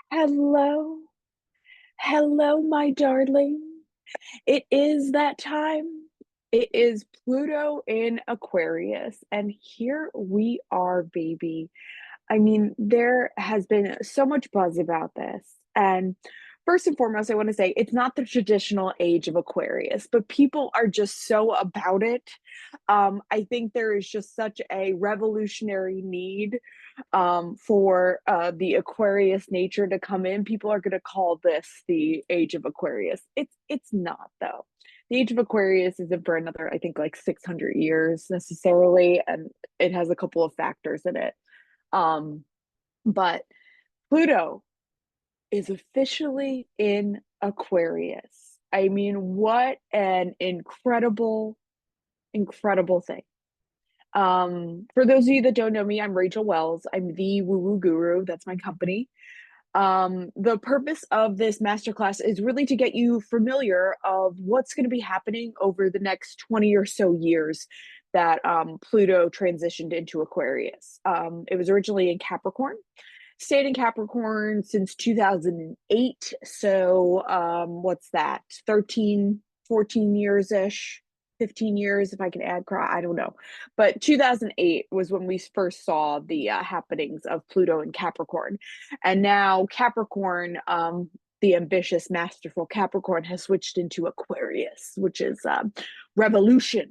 Hello, hello, my darling. It is that time. It is Pluto in Aquarius, and here we are, baby. I mean, there has been so much buzz about this. And first and foremost, I want to say it's not the traditional age of Aquarius, but people are just so about it. I think there is just such a revolutionary need for the Aquarius nature to come in. People are going to call this the age of Aquarius. It's not though. The age of Aquarius isn't for another, I think, like 600 years necessarily, and it has a couple of factors in it. Um, but Pluto is officially in Aquarius. I mean, what an incredible thing. For those of you that don't know me, I'm Rachel Wells. I'm the Woo Woo Guru. That's my company. The purpose of this masterclass is really to get you familiar of what's going to be happening over the next 20 or so years that Pluto transitioned into Aquarius. It was originally in Capricorn, stayed in Capricorn since 2008. So what's that? 13, 14 years ish. 15 years if I can add I don't know, but 2008 was when we first saw the happenings of Pluto and Capricorn, and now Capricorn, the ambitious masterful Capricorn, has switched into Aquarius, which is revolution,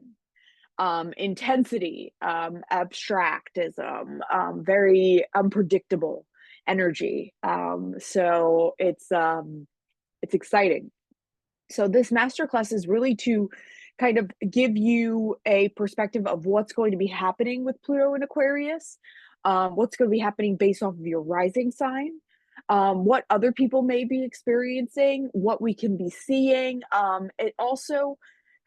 intensity, abstractism, very unpredictable energy. So it's exciting. So this masterclass is really to kind of give you a perspective of what's going to be happening with Pluto in Aquarius, what's going to be happening based off of your rising sign, what other people may be experiencing, what we can be seeing. It also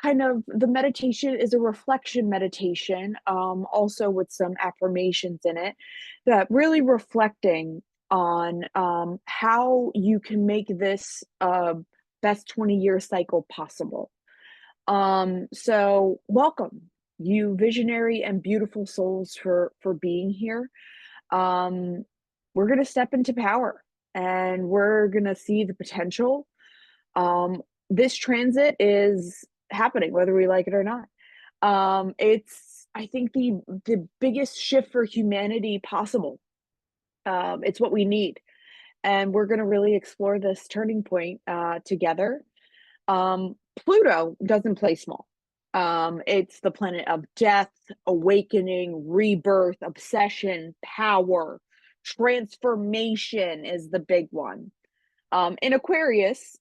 kind of, the meditation is a reflection meditation, also with some affirmations in it, that really reflecting on how you can make this best 20-year cycle possible. So welcome, you visionary and beautiful souls, for being here. We're gonna step into power and we're gonna see the potential. This transit is happening, whether we like it or not. It's, I think, the biggest shift for humanity possible. It's what we need, and we're going to really explore this turning point together. Pluto doesn't play small. It's the planet of death, awakening, rebirth, obsession, power, transformation is the big one. In Aquarius,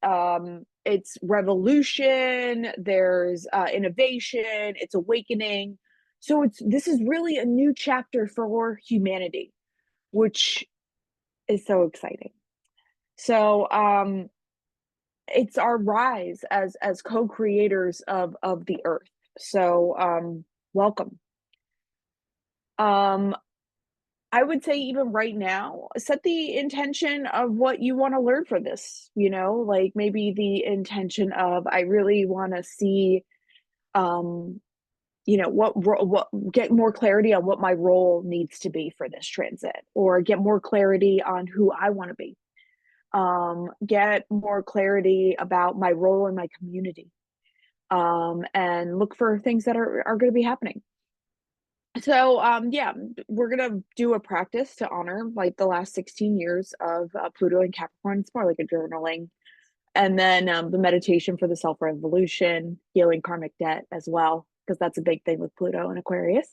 it's revolution, there's innovation, it's awakening. So this is really a new chapter for humanity, which is so exciting. So it's our rise as co-creators of the earth. So welcome. Um I would say even right now, set the intention of what you want to learn for this, like maybe the intention of I really want to see um what get more clarity on what my role needs to be for this transit, or get more clarity on who I want to be, get more clarity about my role in my community, and look for things that are going to be happening. So yeah, we're gonna do a practice to honor like the last 16 years of Pluto and Capricorn. It's more like a journaling, and then the meditation for the self revolution, healing karmic debt as well, because that's a big thing with Pluto and Aquarius.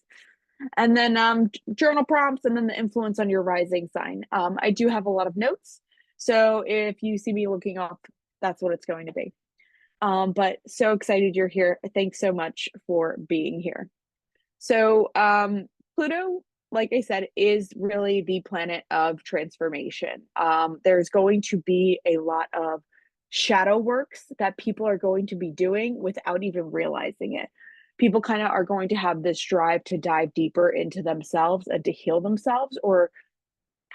And then journal prompts, and then the influence on your rising sign. I do have a lot of notes, so if you see me looking up, that's what it's going to be. But so excited you're here. Thanks so much for being here. So Pluto, like I said, is really the planet of transformation. There's going to be a lot of shadow works that people are going to be doing without even realizing it. People kind of are going to have this drive to dive deeper into themselves and to heal themselves, or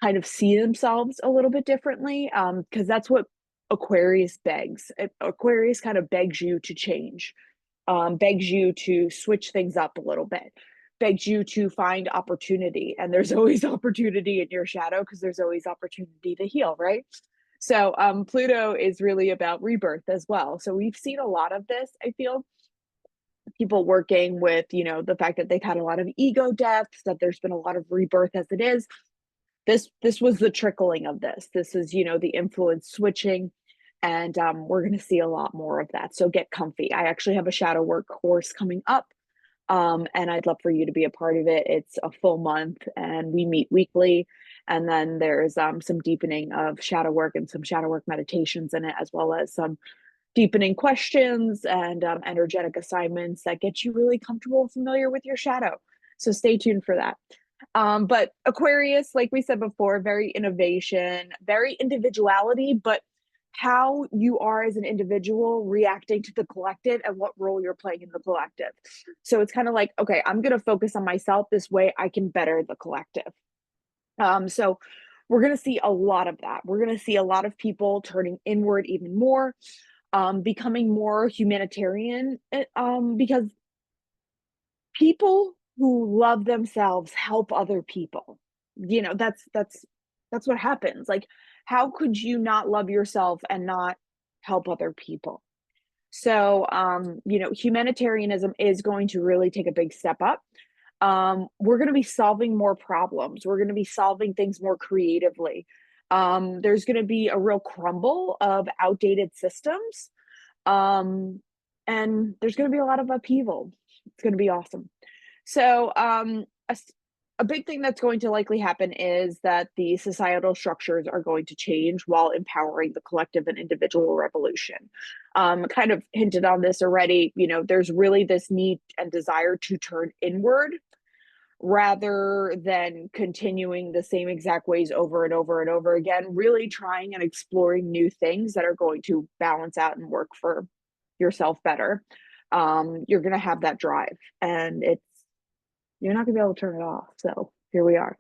kind of see themselves a little bit differently, because that's what Aquarius begs. Aquarius kind of begs you to change, begs you to switch things up a little bit, begs you to find opportunity. And there's always opportunity in your shadow, because there's always opportunity to heal, right? So Pluto is really about rebirth as well. So we've seen a lot of this, I feel, people working with, the fact that they've had a lot of ego deaths, that there's been a lot of rebirth as it is. This was the trickling of this. This is, the influence switching, and we're going to see a lot more of that. So get comfy. I actually have a shadow work course coming up, and I'd love for you to be a part of it. It's a full month, and we meet weekly. And then there's some deepening of shadow work and some shadow work meditations in it, as well as some deepening questions and energetic assignments that get you really comfortable and familiar with your shadow. So stay tuned for that. But Aquarius, like we said before, very innovation, very individuality, but how you are as an individual reacting to the collective and what role you're playing in the collective. So it's kind of like, okay, I'm going to focus on myself. This way I can better the collective. So we're going to see a lot of that. We're going to see a lot of people turning inward even more, becoming more humanitarian, because people who love themselves help other people. That's what happens. Like, how could you not love yourself and not help other people? So humanitarianism is going to really take a big step up. We're going to be solving more problems. We're going to be solving things more creatively. There's going to be a real crumble of outdated systems, and there's going to be a lot of upheaval. It's going to be awesome. So, a big thing that's going to likely happen is that the societal structures are going to change while empowering the collective and individual revolution. Kind of hinted on this already. There's really this need and desire to turn inward rather than continuing the same exact ways over and over and over again, really trying and exploring new things that are going to balance out and work for yourself better. You're going to have that drive, and you're not going to be able to turn it off. So here we are.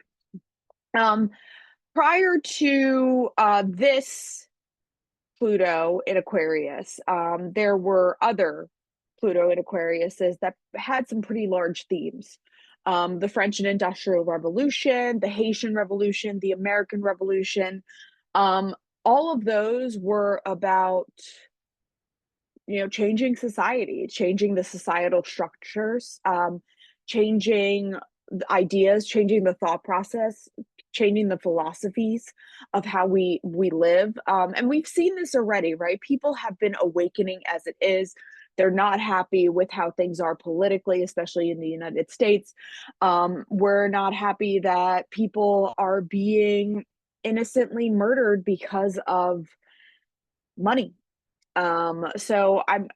Prior to this Pluto in Aquarius, there were other Pluto in Aquariuses that had some pretty large themes. The French and Industrial Revolution, the Haitian Revolution, the American Revolution. All of those were about, changing society, changing the societal structures, changing the ideas, changing the thought process, changing the philosophies of how we live. And we've seen this already, right? People have been awakening as it is. They're not happy with how things are politically, especially in the United States. We're not happy that people are being innocently murdered because of money. So I'm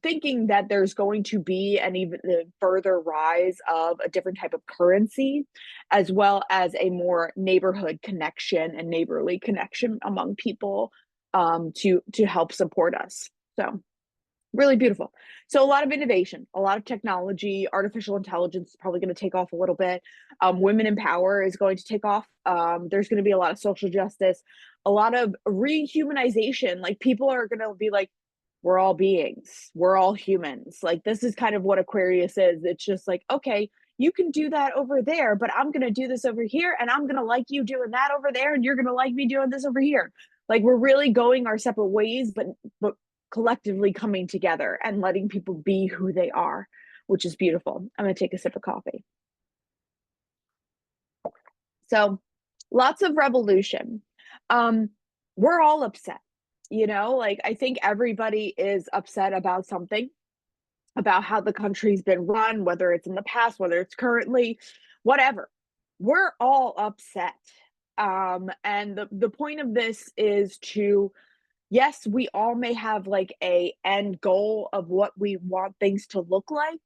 thinking that there's going to be an even further rise of a different type of currency, as well as a more neighborhood connection and neighborly connection among people, to help support us. So really beautiful. So a lot of innovation, a lot of technology, artificial intelligence is probably going to take off a little bit. Women in power is going to take off. There's going to be a lot of social justice, a lot of rehumanization. Like, people are going to be like, we're all beings, we're all humans. Like, this is kind of what Aquarius is. It's just like, okay, you can do that over there, but I'm going to do this over here, and I'm going to like you doing that over there, and you're going to like me doing this over here. Like, we're really going our separate ways, but collectively coming together and letting people be who they are, which is beautiful. I'm going to take a sip of coffee. So, lots of revolution. We're all upset. Like, I think everybody is upset about something, about how the country's been run, whether it's in the past, whether it's currently, whatever. We're all upset. And the point of this is to, yes, we all may have like a end goal of what we want things to look like,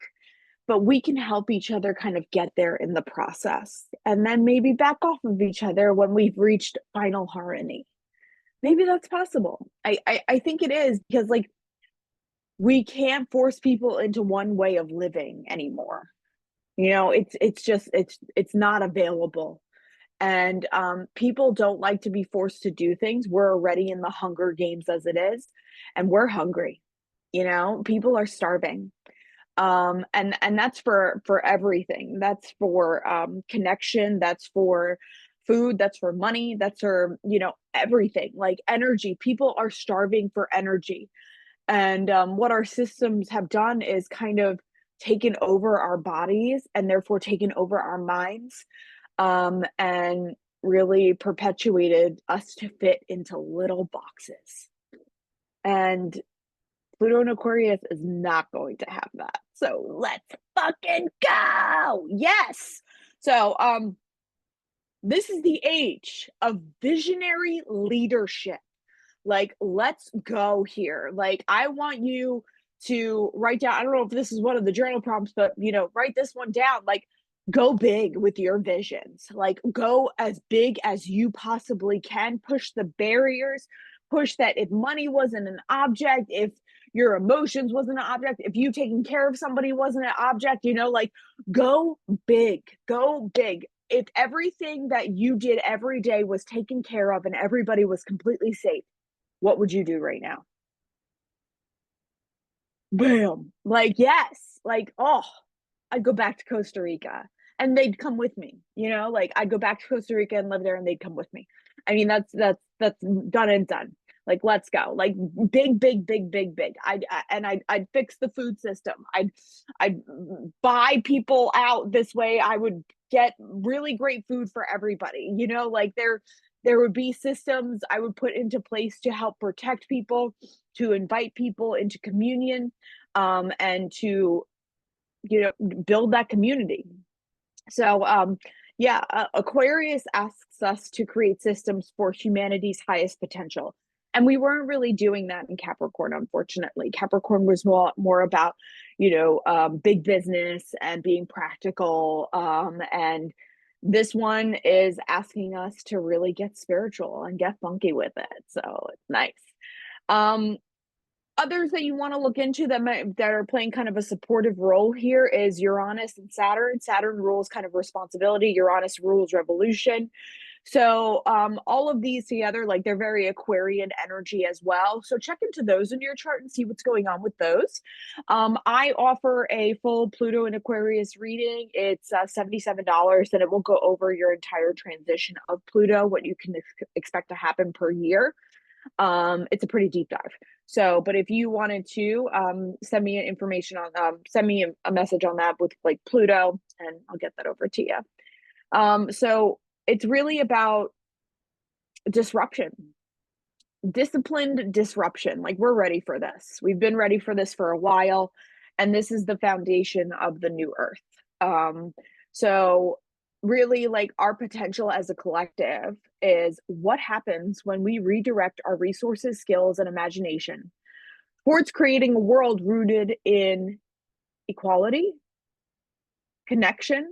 but we can help each other kind of get there in the process, and then maybe back off of each other when we've reached final harmony. Maybe that's possible. I think it is, because like, we can't force people into one way of living anymore. It's not available. And people don't like to be forced to do things. We're already in the Hunger Games as it is, and we're hungry. People are starving. And that's for everything. That's for connection. That's for food, that's for money, that's for, everything, like energy. People are starving for energy. And what our systems have done is kind of taken over our bodies and therefore taken over our minds, and really perpetuated us to fit into little boxes. And Pluto and Aquarius is not going to have that. So let's fucking go. Yes. So this is the age of visionary leadership. Like, let's go here. Like, I want you to write down, I don't know if this is one of the journal prompts, but write this one down. Like, go big with your visions. Like, go as big as you possibly can. Push the barriers. Push that if money wasn't an object, if your emotions wasn't an object, if you taking care of somebody wasn't an object, like, go big. Go big. If everything that you did every day was taken care of and everybody was completely safe, what would you do right now? Bam. Like, yes. Like, oh, I'd go back to Costa Rica and they'd come with me, like I'd go back to Costa Rica and live there and they'd come with me. I mean, that's done and done. Like, let's go. Like, big, big, big, big, big. I'd fix the food system. I'd buy people out this way. I would get really great food for everybody. Like, there would be systems I would put into place to help protect people, to invite people into communion, and to build that community. So yeah, Aquarius asks us to create systems for humanity's highest potential, and we weren't really doing that in Capricorn. Unfortunately, Capricorn was more about big business and being practical, and this one is asking us to really get spiritual and get funky with it, so it's nice. um Others that you want to look into that are playing kind of a supportive role here is Uranus and Saturn. Saturn rules kind of responsibility. Uranus rules revolution. So all of these together, like, they're very Aquarian energy as well. So check into those in your chart and see what's going on with those. I offer a full Pluto and Aquarius reading. It's $77, and it will go over your entire transition of Pluto, what you can expect to happen per year. It's a pretty deep dive. So, but if you wanted to send me information on send me a message on that with like Pluto, and I'll get that over to you. So it's really about disruption, disciplined disruption. Like, we're ready for this. We've been ready for this for a while, and this is the foundation of the new earth. So really, like, our potential as a collective is what happens when we redirect our resources, skills, and imagination towards creating a world rooted in equality, connection,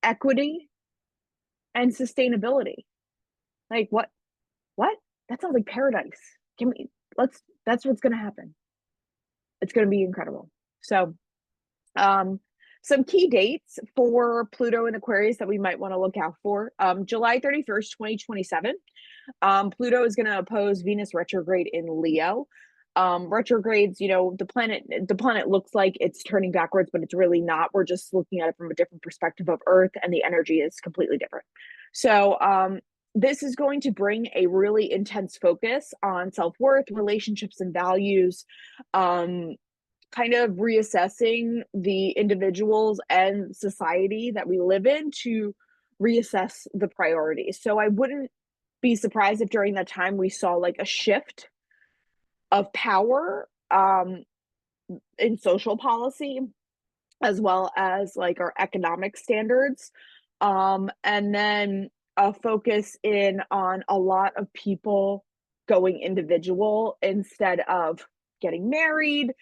equity, and sustainability. Like, what? That sounds like paradise. Can we let's That's what's going to happen. It's going to be incredible. So, some key dates for Pluto and Aquarius that we might want to look out for. July 31st, 2027. Pluto is going to oppose Venus retrograde in Leo. Retrogrades, the planet looks like it's turning backwards, but it's really not. We're just looking at it from a different perspective of Earth, and the energy is completely different. So, this is going to bring a really intense focus on self-worth, relationships, and values. Kind of reassessing the individuals and society that we live in to reassess the priorities. So I wouldn't be surprised if during that time we saw like a shift of power, in social policy, as well as like our economic standards. And then a focus in on a lot of people going individual instead of getting married.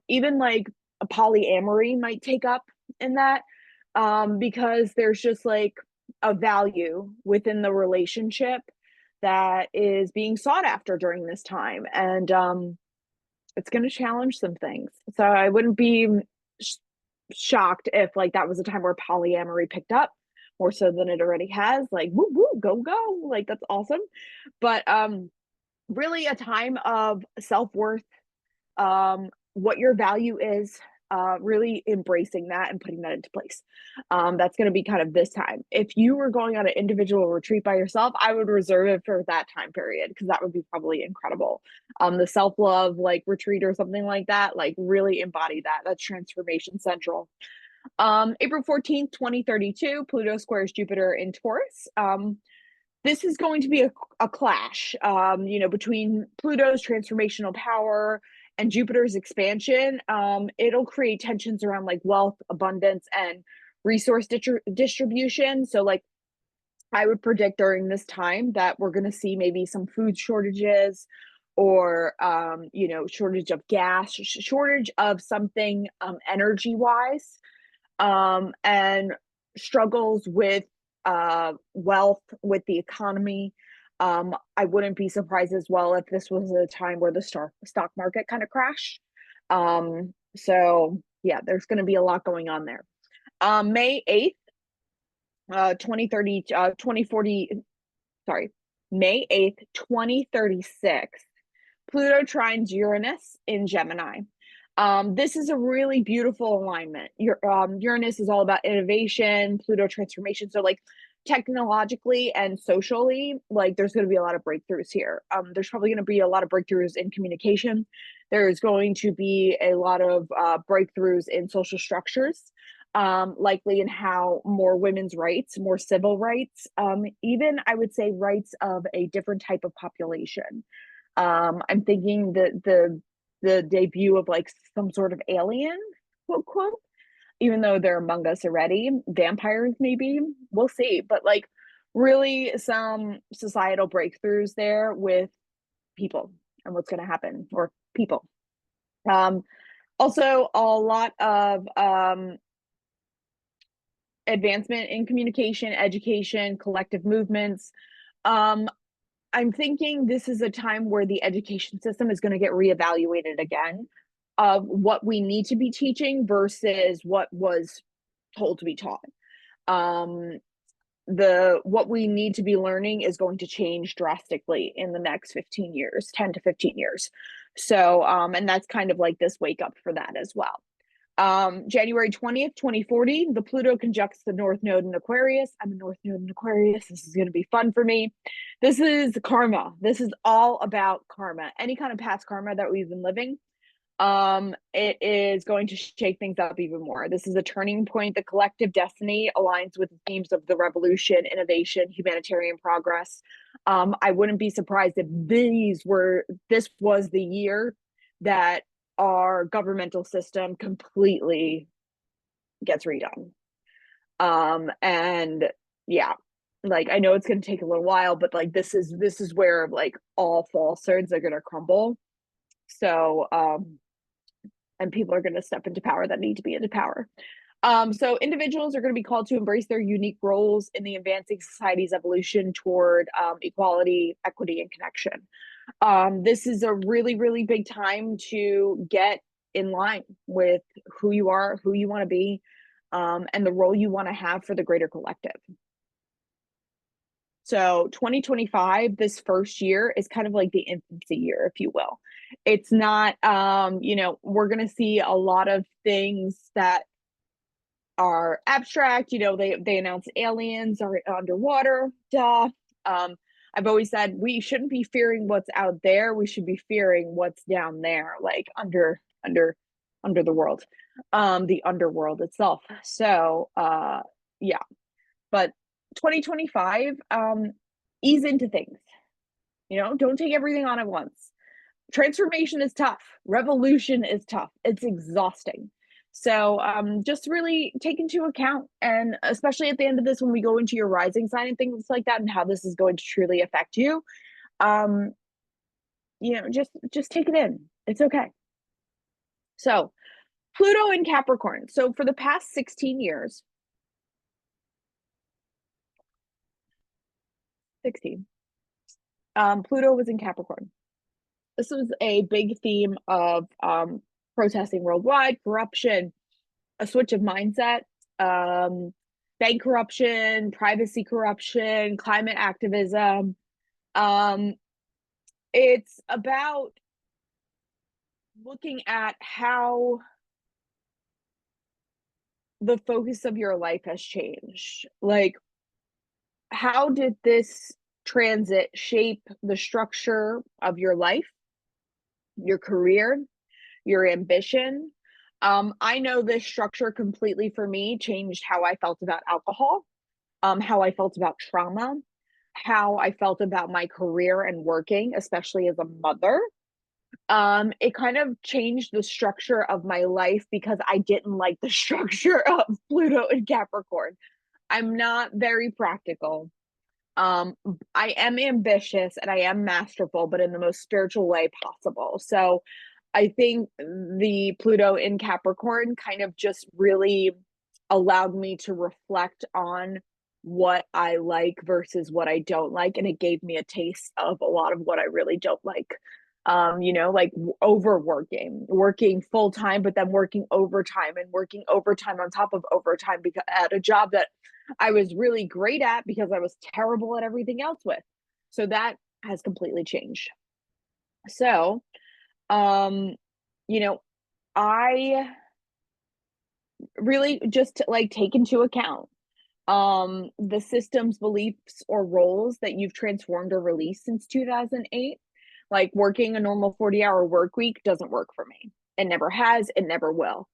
Even like a polyamory might take up in that, because there's just like a value within the relationship that is being sought after during this time. And it's going to challenge some things. So I wouldn't be sh- shocked if like that was a time where polyamory picked up more so than it already has. Like, woo woo, go go, like that's awesome. But really a time of self-worth, what your value is, really embracing that and putting that into place. That's going to be kind of this time. If you were going on an individual retreat by yourself, I would reserve it for that time period because that would be probably incredible. The self love like retreat or something like that, like really embody that. That's transformation central. April 14th, 2032, Pluto squares Jupiter in Taurus. This is going to be a clash, between Pluto's transformational power and Jupiter's expansion. It'll create tensions around like wealth, abundance, and resource distribution. So, like, I would predict during this time that we're going to see maybe some food shortages or, shortage of gas, shortage of something energy wise, and struggles with wealth, with the economy. I wouldn't be surprised as well if this was a time where the stock market kind of crashed. So yeah, there's going to be a lot going on there. May 8th, 2030, 2040, sorry, May 8th, 2036, Pluto trines Uranus in Gemini. This is a really beautiful alignment. Uranus is all about innovation, Pluto transformation. So, like, technologically and socially, like, there's going to be a lot of breakthroughs here. There's probably going to be a lot of breakthroughs in communication. There's going to be a lot of breakthroughs in social structures, likely in how more women's rights, more civil rights, even I would say rights of a different type of population. I'm thinking that the debut of like some sort of alien, quote quote, even though they're among us already, vampires maybe, we'll see. But like really some societal breakthroughs there with people and what's going to happen or people. Also a lot of advancement in communication, education, collective movements. I'm thinking this is a time where the education system is going to get reevaluated again of what we need to be teaching versus what was told to be taught. The what we need to be learning is going to change drastically in the next 15 years, 10 to 15 years. So, and that's kind of like this wake up for that as well. January 20th, 2040, the Pluto conjuncts the North Node in Aquarius. I'm a North Node in Aquarius. This is going to be fun for me. This is karma. This is all about karma. Any kind of past karma that we've been living. It is going to shake things up even more. This is a turning point. The collective destiny aligns with the themes of the revolution, innovation, humanitarian progress. I wouldn't be surprised if this was the year that our governmental system completely gets redone. And yeah, like I know it's going to take a little while, but like this is where like all falsehoods are going to crumble. So and people are going to step into power that need to be into power. So individuals are going to be called to embrace their unique roles in the advancing society's evolution toward equality, equity, and connection. This is a really, really big time to get in line with who you are, who you want to be, and the role you want to have for the greater collective. So 2025, this first year is kind of like the infancy year, if you will. It's not, we're going to see a lot of things that are abstract. They announce aliens are underwater. Duh. I've always said we shouldn't be fearing what's out there. We should be fearing what's down there, like under the world, the underworld itself. So, yeah. But 2025, ease into things. Don't take everything on at once. Transformation is tough. Revolution is tough. It's exhausting. So just really take into account, and especially at the end of this, when we go into your rising sign and things like that, and how this is going to truly affect you, just take it in. It's okay. So Pluto in Capricorn. So for the past 16 years, 16, Pluto was in Capricorn. This was a big theme of protesting worldwide, corruption, a switch of mindset, bank corruption, privacy corruption, climate activism. It's about looking at how the focus of your life has changed. Like, how did this transit shape the structure of your life, your career, your ambition? I know this structure completely for me changed how I felt about alcohol, how I felt about trauma, how I felt about my career and working, especially as a mother. It kind of changed the structure of my life because I didn't like the structure of Pluto and Capricorn. I'm not very practical. Um, I am ambitious and I am masterful, but in the most spiritual way possible. So I think the Pluto in Capricorn kind of just really allowed me to reflect on what I like versus what I don't like. And it gave me a taste of a lot of what I really don't like. Like overworking, working full time, but then working overtime and working overtime on top of overtime because at a job that I was really great at because I was terrible at everything else with. So that has completely changed. So, um, you know, I really just like take into account the systems, beliefs, or roles that you've transformed or released since 2008. Like working a normal 40-hour work week doesn't work for me. It never has, it never will.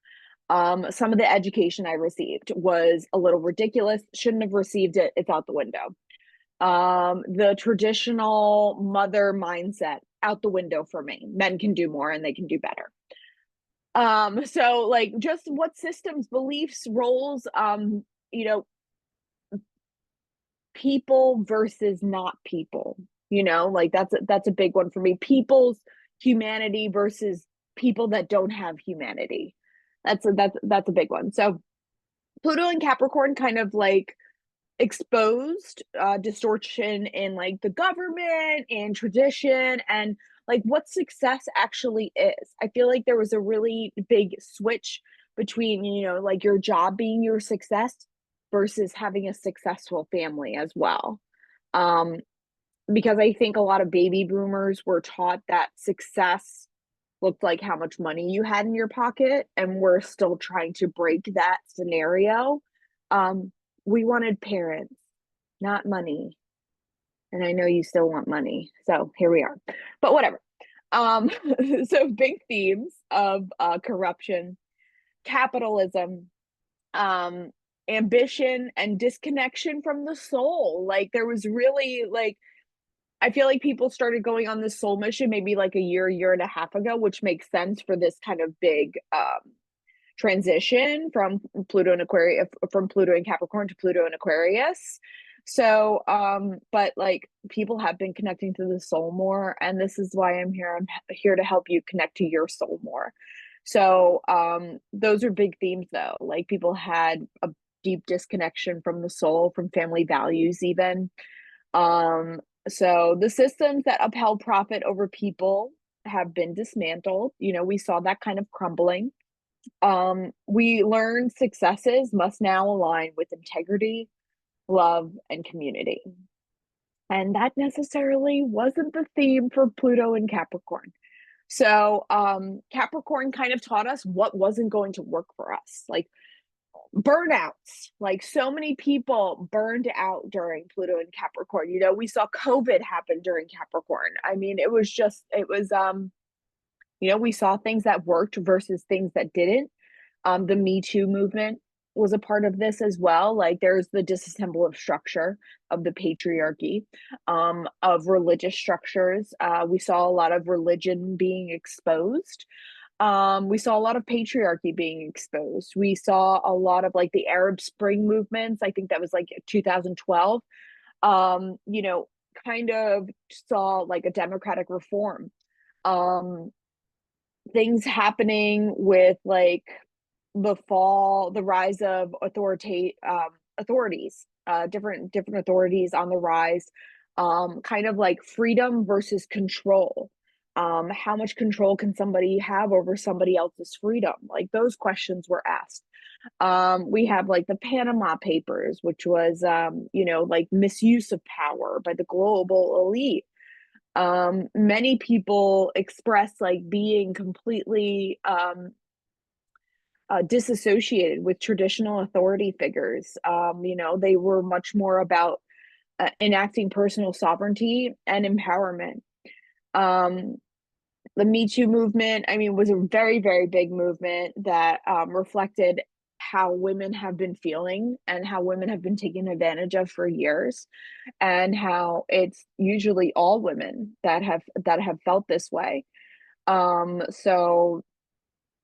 Some of the education I received was a little ridiculous, shouldn't have received it, it's out the window. The traditional mother mindset out the window for me. Men can do more and they can do better. So like just what systems, beliefs, roles, you know, people versus not people, like that's a big one for me. People's humanity versus people that don't have humanity. That's a big one. So Pluto and Capricorn kind of like exposed distortion in like the government and tradition and like what success actually is. I feel like there was a really big switch between, like your job being your success versus having a successful family as well. Um, because I think a lot of baby boomers were taught that success looked like how much money you had in your pocket, and we're still trying to break that scenario. Um, we wanted parents, not money. And I know you still want money. So here we are. But whatever. Um, so big themes of corruption, capitalism, um, ambition, and disconnection from the soul. Like there was really like I feel like people started going on this soul mission maybe like a year and a half ago, which makes sense for this kind of big transition from Pluto and Aquarius, from Pluto and Capricorn to Pluto and Aquarius. So, but like people have been connecting to the soul more, and this is why I'm here. I'm here to help you connect to your soul more. So, those are big themes though. Like people had a deep disconnection from the soul, from family values, even. Um, so the systems that upheld profit over people have been dismantled. We saw that kind of crumbling. We learned successes must now align with integrity, love, and community. And that necessarily wasn't the theme for Pluto and Capricorn. So, Capricorn kind of taught us what wasn't going to work for us. Like burnouts, like so many people burned out during Pluto and Capricorn. We saw COVID happen during Capricorn. I mean, we saw things that worked versus things that didn't. The Me Too movement was a part of this as well. Like there's the disassemble of structure of the patriarchy, of religious structures. We saw a lot of religion being exposed. We saw a lot of patriarchy being exposed. We saw a lot of like the Arab Spring movements. I think that was like 2012. Um, you know, kind of saw like a democratic reform. Um, Things happening with like the rise of authorities, different authorities on the rise, kind of like freedom versus control. How much control can somebody have over somebody else's freedom? Like those questions were asked. We have like the Panama Papers, which was, like misuse of power by the global elite. Many people express like being completely disassociated with traditional authority figures. They were much more about enacting personal sovereignty and empowerment. Um, the Me Too movement, I mean, was a very, very big movement that reflected how women have been feeling and how women have been taken advantage of for years, and how it's usually all women that have felt this way. So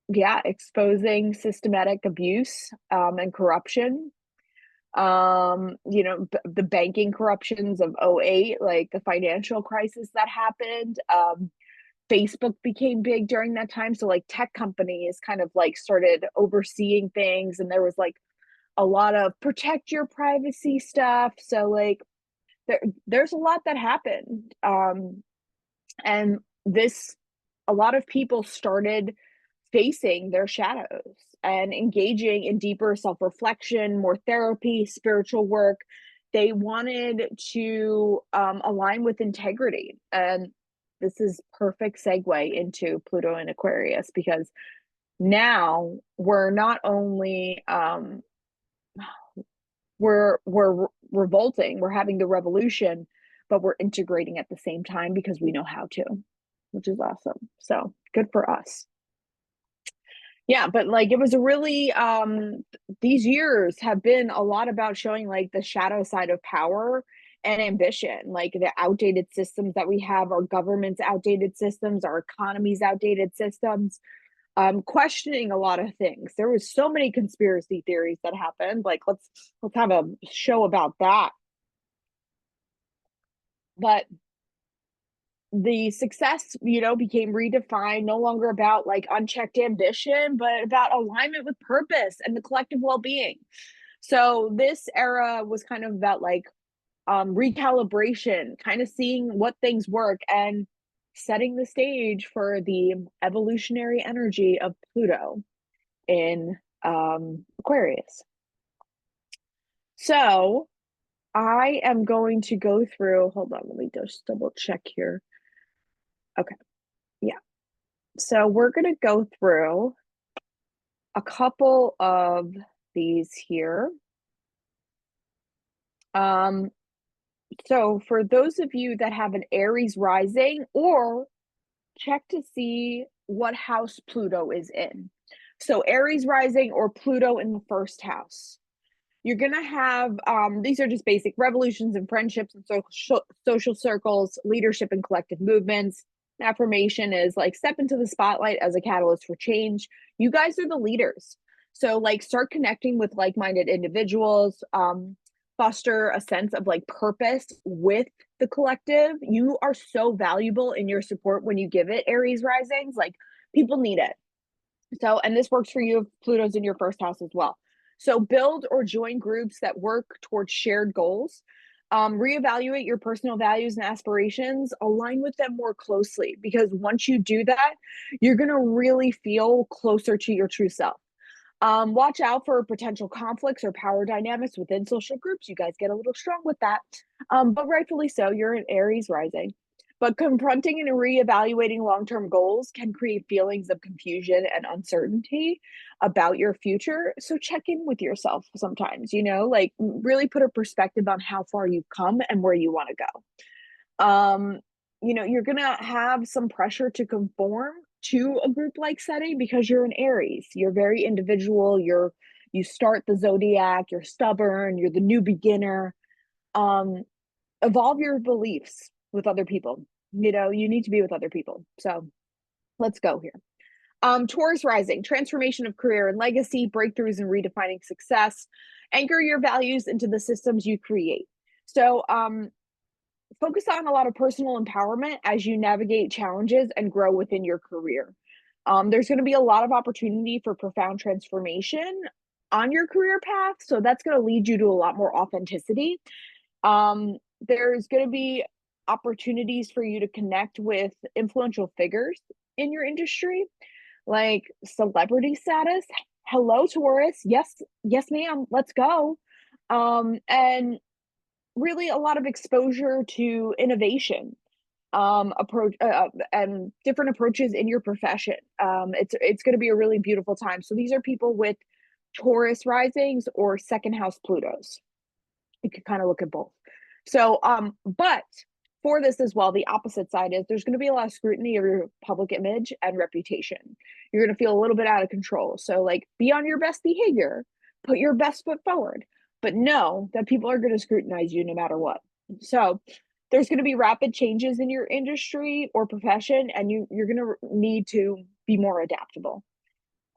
yeah, exposing systematic abuse and corruption. The banking corruptions of '08, like the financial crisis that happened. Facebook became big during that time. So like tech companies kind of like started overseeing things, and there was like a lot of protect your privacy stuff. So like there's a lot that happened. And this A lot of people started facing their shadows and engaging in deeper self-reflection, more therapy, spiritual work. They wanted to align with integrity. And this is perfect segue into Pluto and Aquarius, because now we're not only we're revolting, we're having the revolution, but we're integrating at the same time because we know how to, which is awesome. So good for us. Yeah, but like it was a really these years have been a lot about showing like the shadow side of power and ambition, like the outdated systems that we have, our government's outdated systems, our economy's outdated systems, questioning a lot of things. There was so many conspiracy theories that happened. Like let's have a show about that. But the success, became redefined, no longer about like unchecked ambition, but about alignment with purpose and the collective well-being. So this era was kind of about like recalibration, kind of seeing what things work and setting the stage for the evolutionary energy of Pluto in Aquarius. So I am going to go through, hold on, let me just double check here. Okay. Yeah. So we're going to go through a couple of these here. Um, so for those of you that have an Aries rising, or check to see what house Pluto is in. So Aries rising or Pluto in the first house. You're going to have, these are just basic revolutions and friendships and social circles, leadership and collective movements. Affirmation is like step into the spotlight as a catalyst for change. You guys are the leaders. So like start connecting with like-minded individuals, foster a sense of like purpose with the collective. You are so valuable in your support when you give it, Aries risings. Like people need it. So, and this works for you if Pluto's in your first house as well. So build or join groups that work towards shared goals. Reevaluate your personal values and aspirations, align with them more closely, because once you do that, you're going to really feel closer to your true self. Watch out for potential conflicts or power dynamics within social groups. You guys get a little strong with that, but rightfully so. You're an Aries rising. But confronting and reevaluating long-term goals can create feelings of confusion and uncertainty about your future. So check in with yourself sometimes, like really put a perspective on how far you've come and where you want to go. You're gonna have some pressure to conform to a group like setting because you're an Aries. You're very individual. You start the zodiac, you're stubborn, you're the new beginner. Um, Evolve your beliefs with other people. You need to be with other people. So let's go here. Taurus rising, transformation of career and legacy, breakthroughs and redefining success. Anchor your values into the systems you create. So focus on a lot of personal empowerment as you navigate challenges and grow within your career. There's going to be a lot of opportunity for profound transformation on your career path. So that's going to lead you to a lot more authenticity. There's going to be opportunities for you to connect with influential figures in your industry, like celebrity status. Hello, Taurus. Yes, yes, ma'am. Let's go. And really a lot of exposure to innovation. approach and different approaches in your profession. It's going to be a really beautiful time. So these are people with Taurus risings or second house Plutos. You could kind of look at both. So, but for this as well, the opposite side is there's going to be a lot of scrutiny of your public image and reputation. You're going to feel a little bit out of control. So, like, be on your best behavior, put your best foot forward, but know that people are going to scrutinize you no matter what. So, there's going to be rapid changes in your industry or profession, and you're going to need to be more adaptable.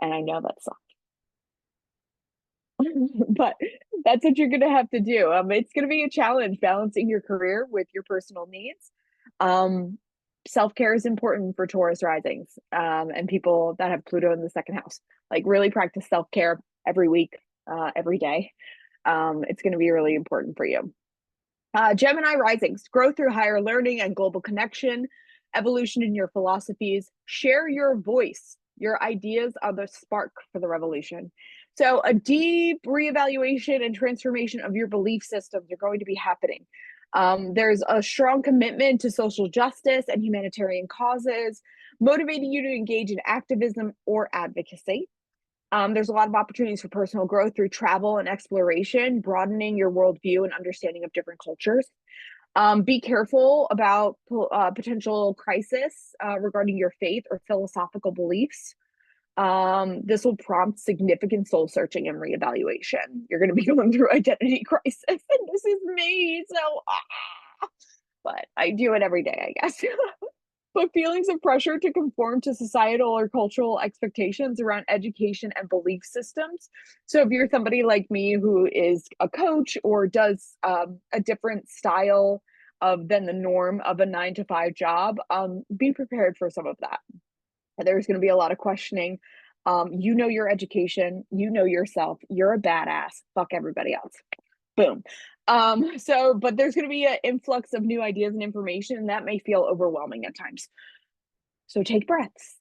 And I know that sucks. But that's what you're going to have to do. It's going to be a challenge balancing your career with your personal needs. Um, Self-care is important for Taurus risings, and people that have Pluto in the second house. Like, really practice self-care every week, every day. It's going to be really important for you. Gemini risings, grow through higher learning and global connection, evolution in your philosophies, share your voice. Your ideas are the spark for the revolution. So a deep reevaluation and transformation of your belief systems are going to be happening. There's a strong commitment to social justice and humanitarian causes, motivating you to engage in activism or advocacy. There's a lot of opportunities for personal growth through travel and exploration, broadening your worldview and understanding of different cultures. Be careful about potential crisis regarding your faith or philosophical beliefs. This will prompt significant soul searching and reevaluation. You're going to be going through identity crisis, and this is me. So, but I do it every day, I guess. But feelings of pressure to conform to societal or cultural expectations around education and belief systems. So if you're somebody like me who is a coach or does a different style of than the norm of a 9 to 5 job, be prepared for some of that. There's going to be a lot of questioning. You know your education, you know yourself, you're a badass, fuck everybody else. Boom. But there's going to be an influx of new ideas and information, and that may feel overwhelming at times. So take breaths,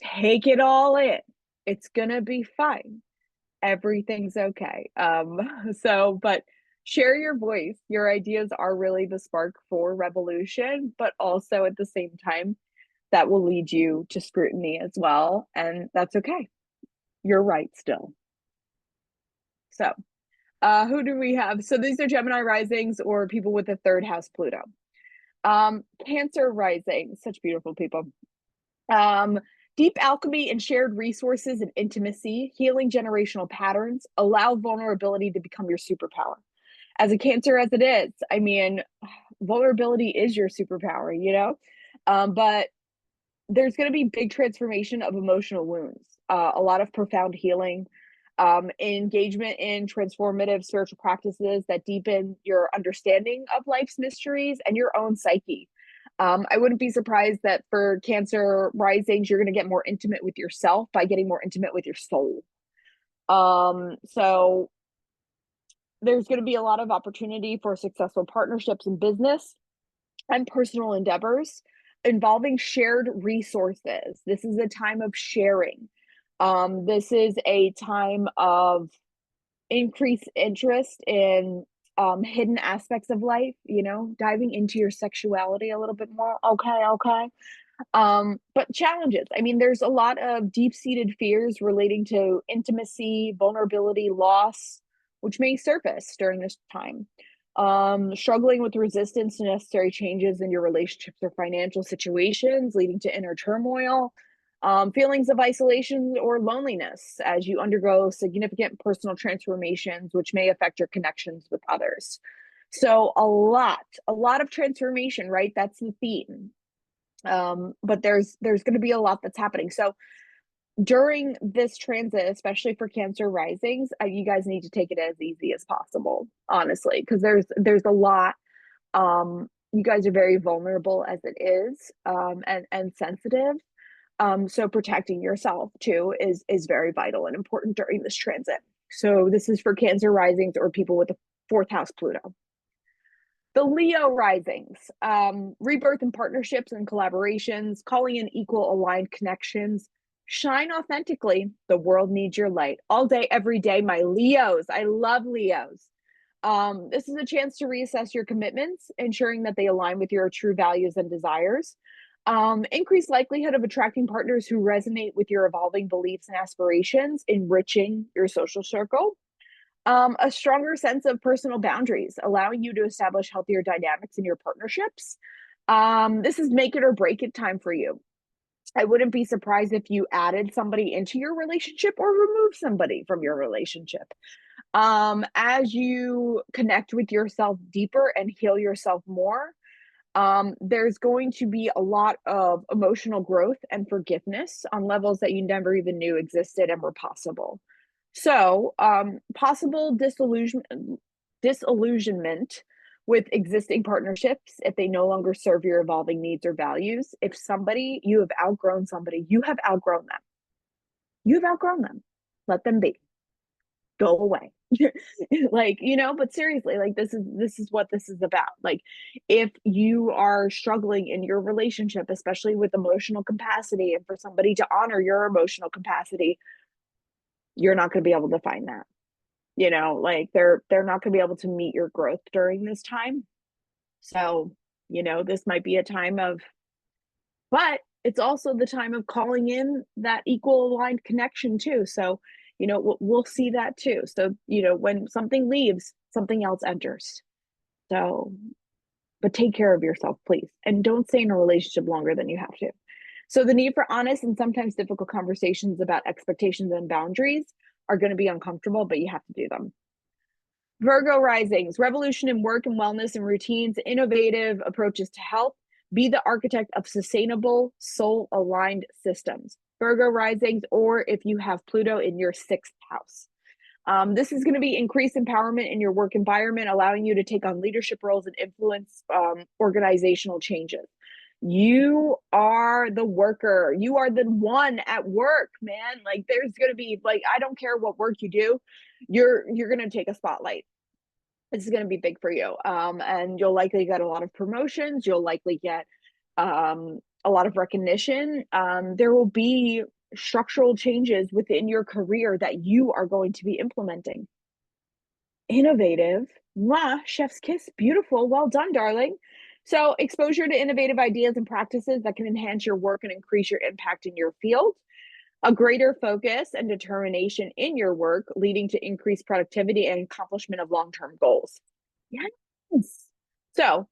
take it all in. It's going to be fine. Everything's okay. But share your voice. Your ideas are really the spark for revolution, but also at the same time, that will lead you to scrutiny as well. And that's okay. You're right still. So, who do we have? So these are Gemini risings or people with the third house Pluto. Cancer rising, such beautiful people. Deep alchemy and shared resources and intimacy, healing generational patterns, allow vulnerability to become your superpower. As a Cancer as it is, I mean, vulnerability is your superpower, you know? But there's going to be big transformation of emotional wounds, a lot of profound healing, engagement in transformative spiritual practices that deepen your understanding of life's mysteries and your own psyche. I wouldn't be surprised that for Cancer risings, you're going to get more intimate with yourself by getting more intimate with your soul. So there's going to be a lot of opportunity for successful partnerships in business and personal endeavors involving shared resources. This is a time of sharing. This is a time of increased interest in hidden aspects of life, you know, diving into your sexuality a little bit more. Okay. But challenges. I mean, there's a lot of deep-seated fears relating to intimacy, vulnerability, loss, which may surface during this time. Struggling with resistance to necessary changes in your relationships or financial situations, leading to inner turmoil. Feelings of isolation or loneliness as you undergo significant personal transformations, which may affect your connections with others. So a lot of transformation, right? That's the theme. But there's going to be a lot that's happening. So during this transit, especially for Cancer risings, you guys need to take it as easy as possible, honestly, because there's a lot. You guys are very vulnerable as it is, and sensitive. So protecting yourself too is very vital and important during this transit. So this is for Cancer risings or people with the fourth house Pluto. The Leo risings, rebirth in partnerships and collaborations, calling in equal aligned connections, shine authentically. The world needs your light all day, every day. My Leos, I love Leos. This is a chance to reassess your commitments, ensuring that they align with your true values and desires. Increased likelihood of attracting partners who resonate with your evolving beliefs and aspirations, enriching your social circle. A stronger sense of personal boundaries, allowing you to establish healthier dynamics in your partnerships. This is make it or break it time for you. I wouldn't be surprised if you added somebody into your relationship or removed somebody from your relationship. As you connect with yourself deeper and heal yourself more, there's going to be a lot of emotional growth and forgiveness on levels that you never even knew existed and were possible. So, possible disillusionment with existing partnerships if they no longer serve your evolving needs or values. If somebody, you have outgrown somebody, you have outgrown them. You have outgrown them. Let them be. Go away. Like, but seriously, like this is what this is about. Like, if you are struggling in your relationship, especially with emotional capacity, and for somebody to honor your emotional capacity, you're not going to be able to find that. Like they're not going to be able to meet your growth during this time. So, this might be a time of, but it's also the time of calling in that equal aligned connection too. So, we'll see that too. So, when something leaves, something else enters. So, but take care of yourself, please. And don't stay in a relationship longer than you have to. So, the need for honest and sometimes difficult conversations about expectations and boundaries are going to be uncomfortable, but you have to do them. Virgo risings, revolution in work and wellness and routines, innovative approaches to health. Be the architect of sustainable, soul aligned systems. Virgo risings, or if you have Pluto in your sixth house. This is going to be increased empowerment in your work environment, allowing you to take on leadership roles and influence organizational changes. You are the worker. You are the one at work, man. Like there's going to be like, I don't care what work you do. You're going to take a spotlight. This is going to be big for you. And you'll likely get a lot of promotions. You'll likely get a lot of recognition. There will be structural changes within your career that you are going to be implementing. Innovative. Mwah, chef's kiss. Beautiful. Well done, darling. So, exposure to innovative ideas and practices that can enhance your work and increase your impact in your field. A greater focus and determination in your work, leading to increased productivity and accomplishment of long-term goals. Yes. So,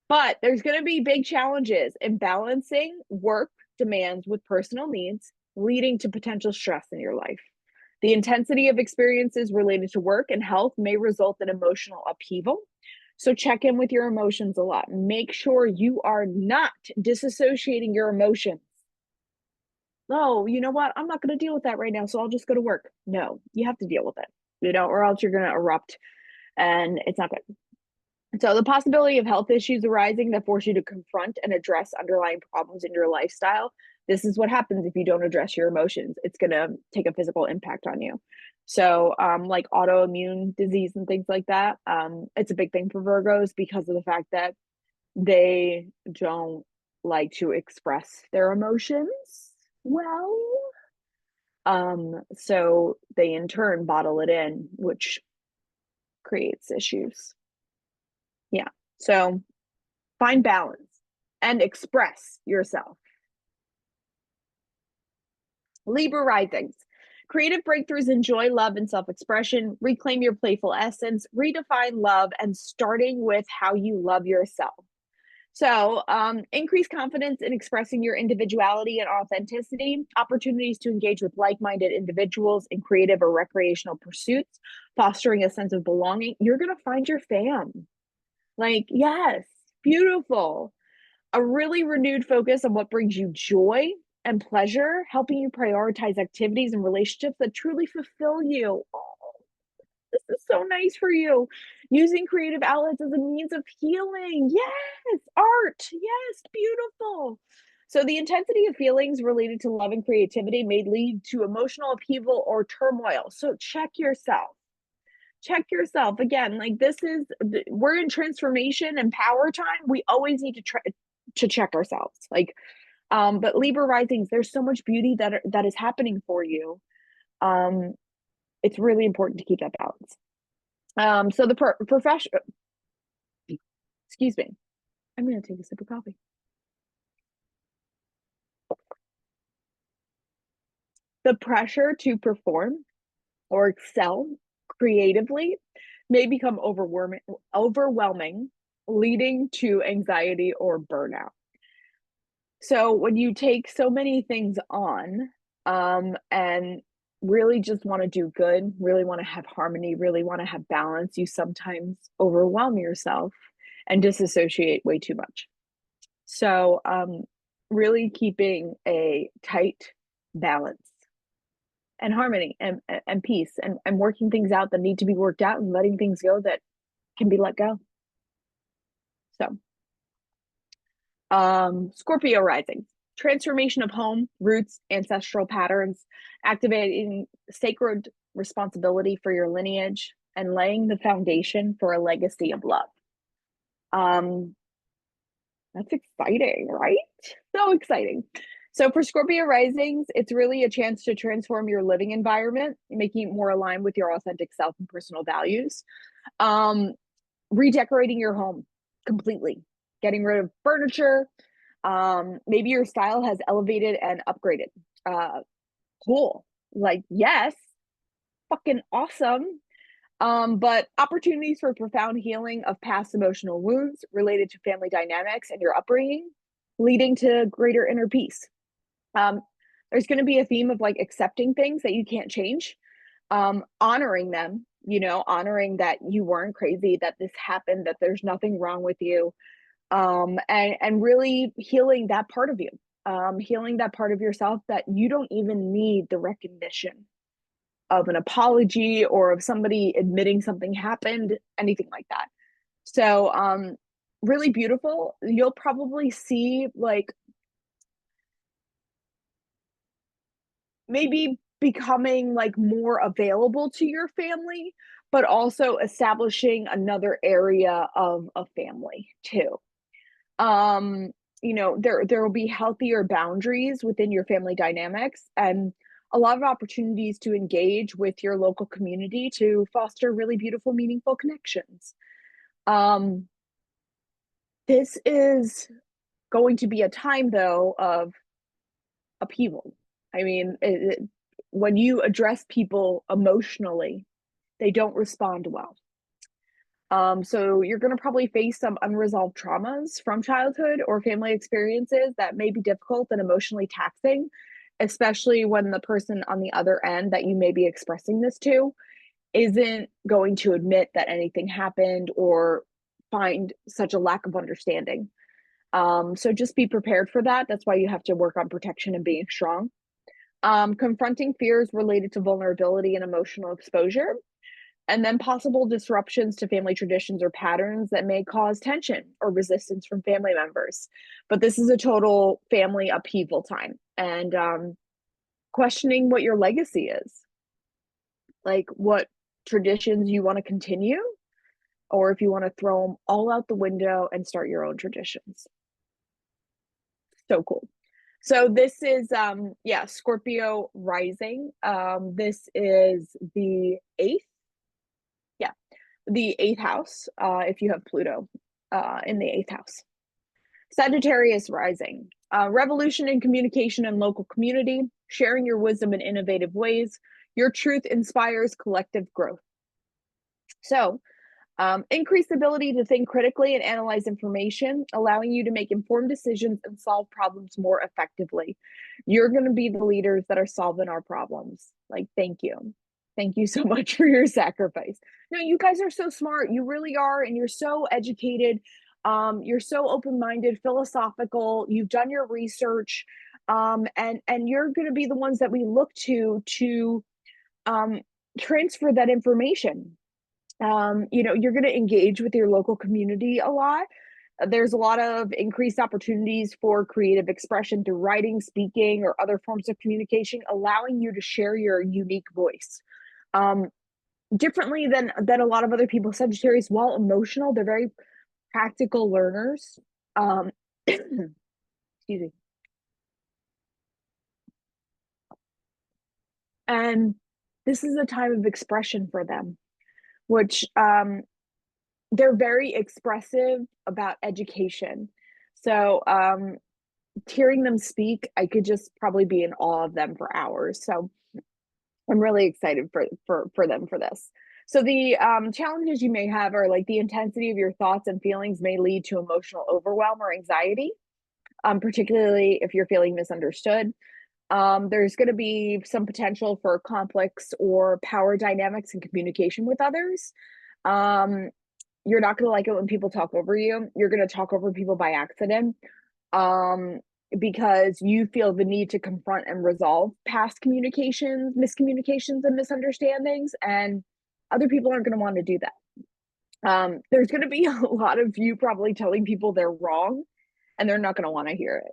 but there's going to be big challenges in balancing work demands with personal needs, leading to potential stress in your life. The intensity of experiences related to work and health may result in emotional upheaval. So check in with your emotions a lot. Make sure you are not disassociating your emotions. Oh, you know what? I'm not going to deal with that right now, so I'll just go to work. No, you have to deal with it, or else you're going to erupt and it's not good. So the possibility of health issues arising that force you to confront and address underlying problems in your lifestyle. This is what happens if you don't address your emotions. It's going to take a physical impact on you. So like autoimmune disease and things like that, it's a big thing for Virgos because of the fact that they don't like to express their emotions well. So they in turn bottle it in, which creates issues. Yeah. So find balance and express yourself. Libra risings. Creative breakthroughs in joy, love, and self expression. Reclaim your playful essence. Redefine love, and starting with how you love yourself. So, increase confidence in expressing your individuality and authenticity, opportunities to engage with like minded individuals in creative or recreational pursuits, fostering a sense of belonging. You're going to find your fam. Like, yes, beautiful. A really renewed focus on what brings you joy and pleasure, helping you prioritize activities and relationships that truly fulfill you. Oh, this is so nice for you. Using creative outlets as a means of healing. Yes, art. Yes, beautiful. So, the intensity of feelings related to love and creativity may lead to emotional upheaval or turmoil. So, check yourself. Check yourself again. Like we're in transformation and power time. We always need to try to check ourselves. Like, but Libra risings, there's so much beauty that is happening for you. It's really important to keep that balance. So the profession, excuse me, I'm going to take a sip of coffee. The pressure to perform or excel creatively may become overwhelming, leading to anxiety or burnout. So when you take so many things on, and really just want to do good, really want to have harmony, really want to have balance, you sometimes overwhelm yourself and disassociate way too much. So, really keeping a tight balance and harmony and peace and working things out that need to be worked out and letting things go that can be let go. So, Scorpio rising, transformation of home, roots, ancestral patterns, activating sacred responsibility for your lineage, and laying the foundation for a legacy of love. Um, that's exciting, right? So exciting. So for Scorpio risings, it's really a chance to transform your living environment, making it more aligned with your authentic self and personal values. Um, Redecorating your home completely, getting rid of furniture. Maybe your style has elevated and upgraded. Uh, cool. Like, yes, fucking awesome. But opportunities for profound healing of past emotional wounds related to family dynamics and your upbringing, leading to greater inner peace. Um, there's going to be a theme of like accepting things that you can't change, honoring them, honoring that you weren't crazy, that this happened, that there's nothing wrong with you, and really healing that part of you, healing that part of yourself that you don't even need the recognition of an apology or of somebody admitting something happened, anything like that. So, really beautiful. You'll probably see like maybe becoming like more available to your family, but also establishing another area of a family too. Um, there will be healthier boundaries within your family dynamics and a lot of opportunities to engage with your local community to foster really beautiful, meaningful connections. Um, this is going to be a time though of upheaval. I mean, when you address people emotionally, they don't respond well. So you're going to probably face some unresolved traumas from childhood or family experiences that may be difficult and emotionally taxing, especially when the person on the other end that you may be expressing this to isn't going to admit that anything happened or find such a lack of understanding. So just be prepared for that. That's why you have to work on protection and being strong. Confronting fears related to vulnerability and emotional exposure, and then possible disruptions to family traditions or patterns that may cause tension or resistance from family members. But this is a total family upheaval time, and questioning what your legacy is, like what traditions you want to continue, or if you want to throw them all out the window and start your own traditions. So cool. So this is yeah, Scorpio rising. This is the 8th, yeah, the 8th house, if you have Pluto in the 8th house. Sagittarius rising. Revolution in communication and local community, sharing your wisdom in innovative ways. Your truth inspires collective growth. So increased ability to think critically and analyze information, allowing you to make informed decisions and solve problems more effectively. You're going to be the leaders that are solving our problems. Like, thank you. Thank you so much for your sacrifice. No, you guys are so smart. You really are. And you're so educated. You're so open-minded, philosophical. You've done your research. And you're going to be the ones that we look to um, transfer that information. You're going to engage with your local community a lot. There's a lot of increased opportunities for creative expression through writing, speaking, or other forms of communication, allowing you to share your unique voice. Um, Differently than a lot of other people, Sagittarius, while emotional, they're very practical learners. Excuse me. And this is a time of expression for them. which they're very expressive about education. So hearing them speak, I could just probably be in awe of them for hours. So I'm really excited for them for this. So the challenges you may have are like the intensity of your thoughts and feelings may lead to emotional overwhelm or anxiety, particularly if you're feeling misunderstood. There's going to be some potential for conflicts or power dynamics in communication with others. Um, you're not going to like it when people talk over you. You're going to talk over people by accident, um, because you feel the need to confront and resolve past communications, miscommunications, and misunderstandings. And other people aren't going to want to do that. There's going to be a lot of you probably telling people they're wrong, and they're not going to want to hear it.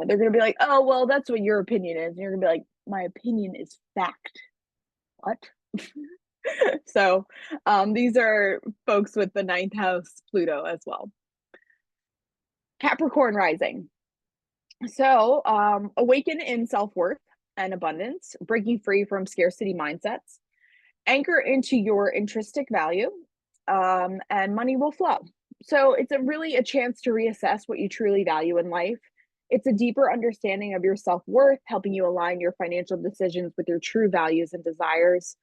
They're going to be like, oh, well, that's what your opinion is. And you're going to be like, my opinion is fact. What? So these are folks with the ninth house Pluto as well. Capricorn rising. So awaken in self-worth and abundance, breaking free from scarcity mindsets, anchor into your intrinsic value, and money will flow. So it's really a chance to reassess what you truly value in life. It's a deeper understanding of your self-worth, helping you align your financial decisions with your true values and desires.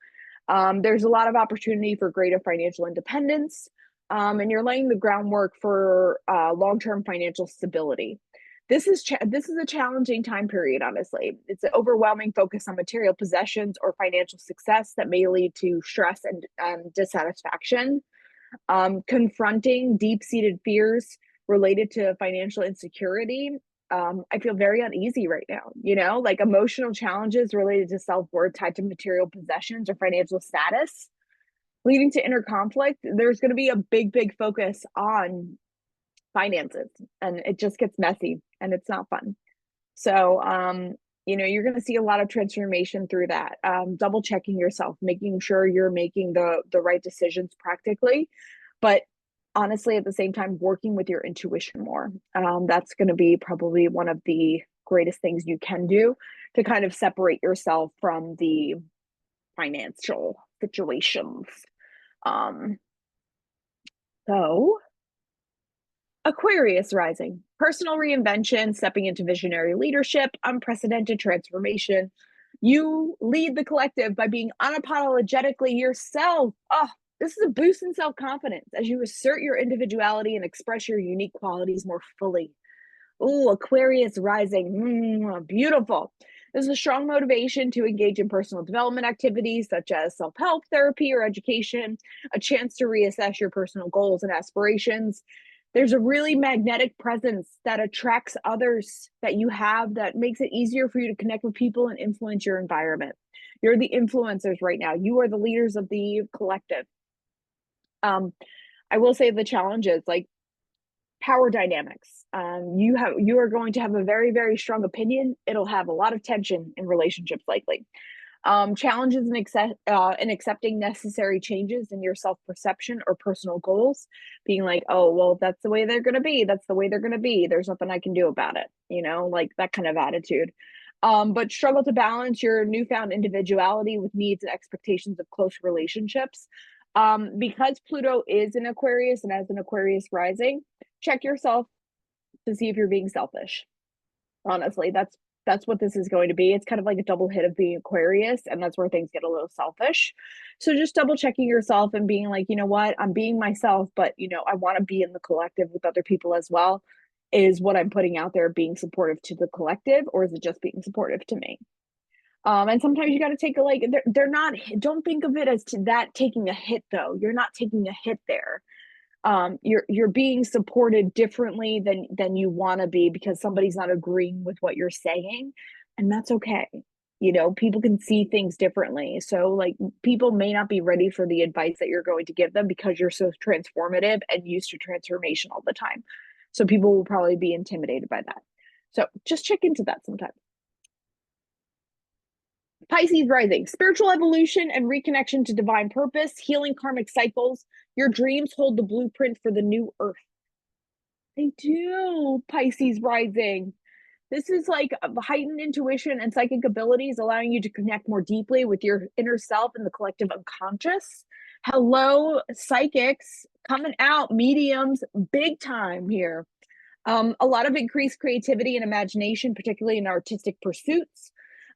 There's a lot of opportunity for greater financial independence, and you're laying the groundwork for long-term financial stability. This is a challenging time period, honestly. It's an overwhelming focus on material possessions or financial success that may lead to stress and dissatisfaction. Confronting deep-seated fears related to financial insecurity. I feel very uneasy right now, like emotional challenges related to self-worth tied to material possessions or financial status, leading to inner conflict. There's going to be a big focus on finances, and it just gets messy and it's not fun. So you're going to see a lot of transformation through that. Double checking yourself, making sure you're making the right decisions practically, but honestly at the same time working with your intuition more. That's going to be probably one of the greatest things you can do to kind of separate yourself from the financial situations. um so Aquarius rising, personal reinvention, stepping into visionary leadership, unprecedented transformation. You lead the collective by being unapologetically yourself. Oh, this is a boost in self confidence as you assert your individuality and express your unique qualities more fully. Oh, Aquarius rising, beautiful. There's a strong motivation to engage in personal development activities such as self help, therapy, or education, a chance to reassess your personal goals and aspirations. There's a really magnetic presence that attracts others that you have that makes it easier for you to connect with people and influence your environment. You're the influencers right now. You are the leaders of the collective. I will say the challenges like power dynamics. You are going to have a very strong opinion. It'll have a lot of tension in relationships likely. Challenges in accepting necessary changes in your self-perception or personal goals, being like, oh, well, that's the way they're going to be. That's the way they're going to be. There's nothing I can do about it. Like that kind of attitude. But struggle to balance your newfound individuality with needs and expectations of close relationships. Because Pluto is in Aquarius and as an Aquarius rising, check yourself to see if you're being selfish. Honestly, that's what this is going to be. It's kind of like a double hit of being Aquarius, and that's where things get a little selfish. So just double checking yourself and being like, you know what, I'm being myself, but I want to be in the collective with other people as well. Is what I'm putting out there being supportive to the collective, or is it just being supportive to me? And sometimes you got to take a like they're not. Don't think of it as to that taking a hit though. You're not taking a hit there. You're being supported differently than you want to be because somebody's not agreeing with what you're saying, and that's okay. People can see things differently, so like people may not be ready for the advice that you're going to give them because you're so transformative and used to transformation all the time. So people will probably be intimidated by that. So just check into that sometime. Pisces rising, spiritual evolution and reconnection to divine purpose, healing karmic cycles. Your dreams hold the blueprint for the new earth. They do, Pisces rising. This is like heightened intuition and psychic abilities, allowing you to connect more deeply with your inner self and the collective unconscious. Hello, psychics coming out, mediums, big time here. A lot of increased creativity and imagination, particularly in artistic pursuits.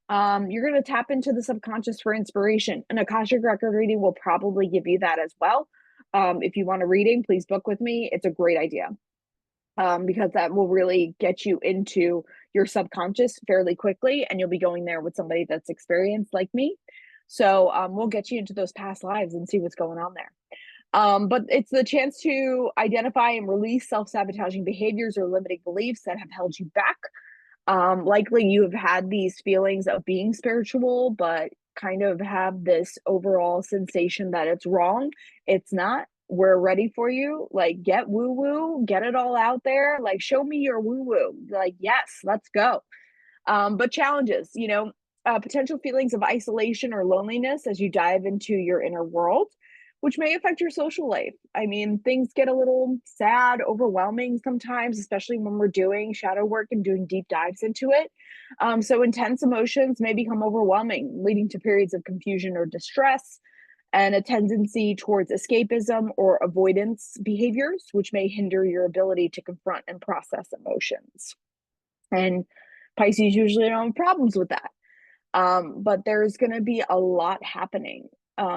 You're going to tap into the subconscious for inspiration. An Akashic record reading will probably give you that as well. If you want a reading, please book with me. It's a great idea because that will really get you into your subconscious fairly quickly, and you'll be going there with somebody that's experienced like me. So we'll get you into those past lives and see what's going on there. But it's the chance to identify and release self sabotaging behaviors or limiting beliefs that have held you back. Likely you have had these feelings of being spiritual, but kind of have this overall sensation that it's wrong. It's not. We're ready for you. Like, get woo woo, get it all out there. Like, show me your woo woo. Like, yes, let's go. But challenges, potential feelings of isolation or loneliness as you dive into your inner world, which may affect your social life. I mean, things get a little sad, overwhelming sometimes, especially when we're doing shadow work and doing deep dives into it. So intense emotions may become overwhelming, leading to periods of confusion or distress, and a tendency towards escapism or avoidance behaviors, which may hinder your ability to confront and process emotions. And Pisces usually don't have problems with that. But there's going to be a lot happening.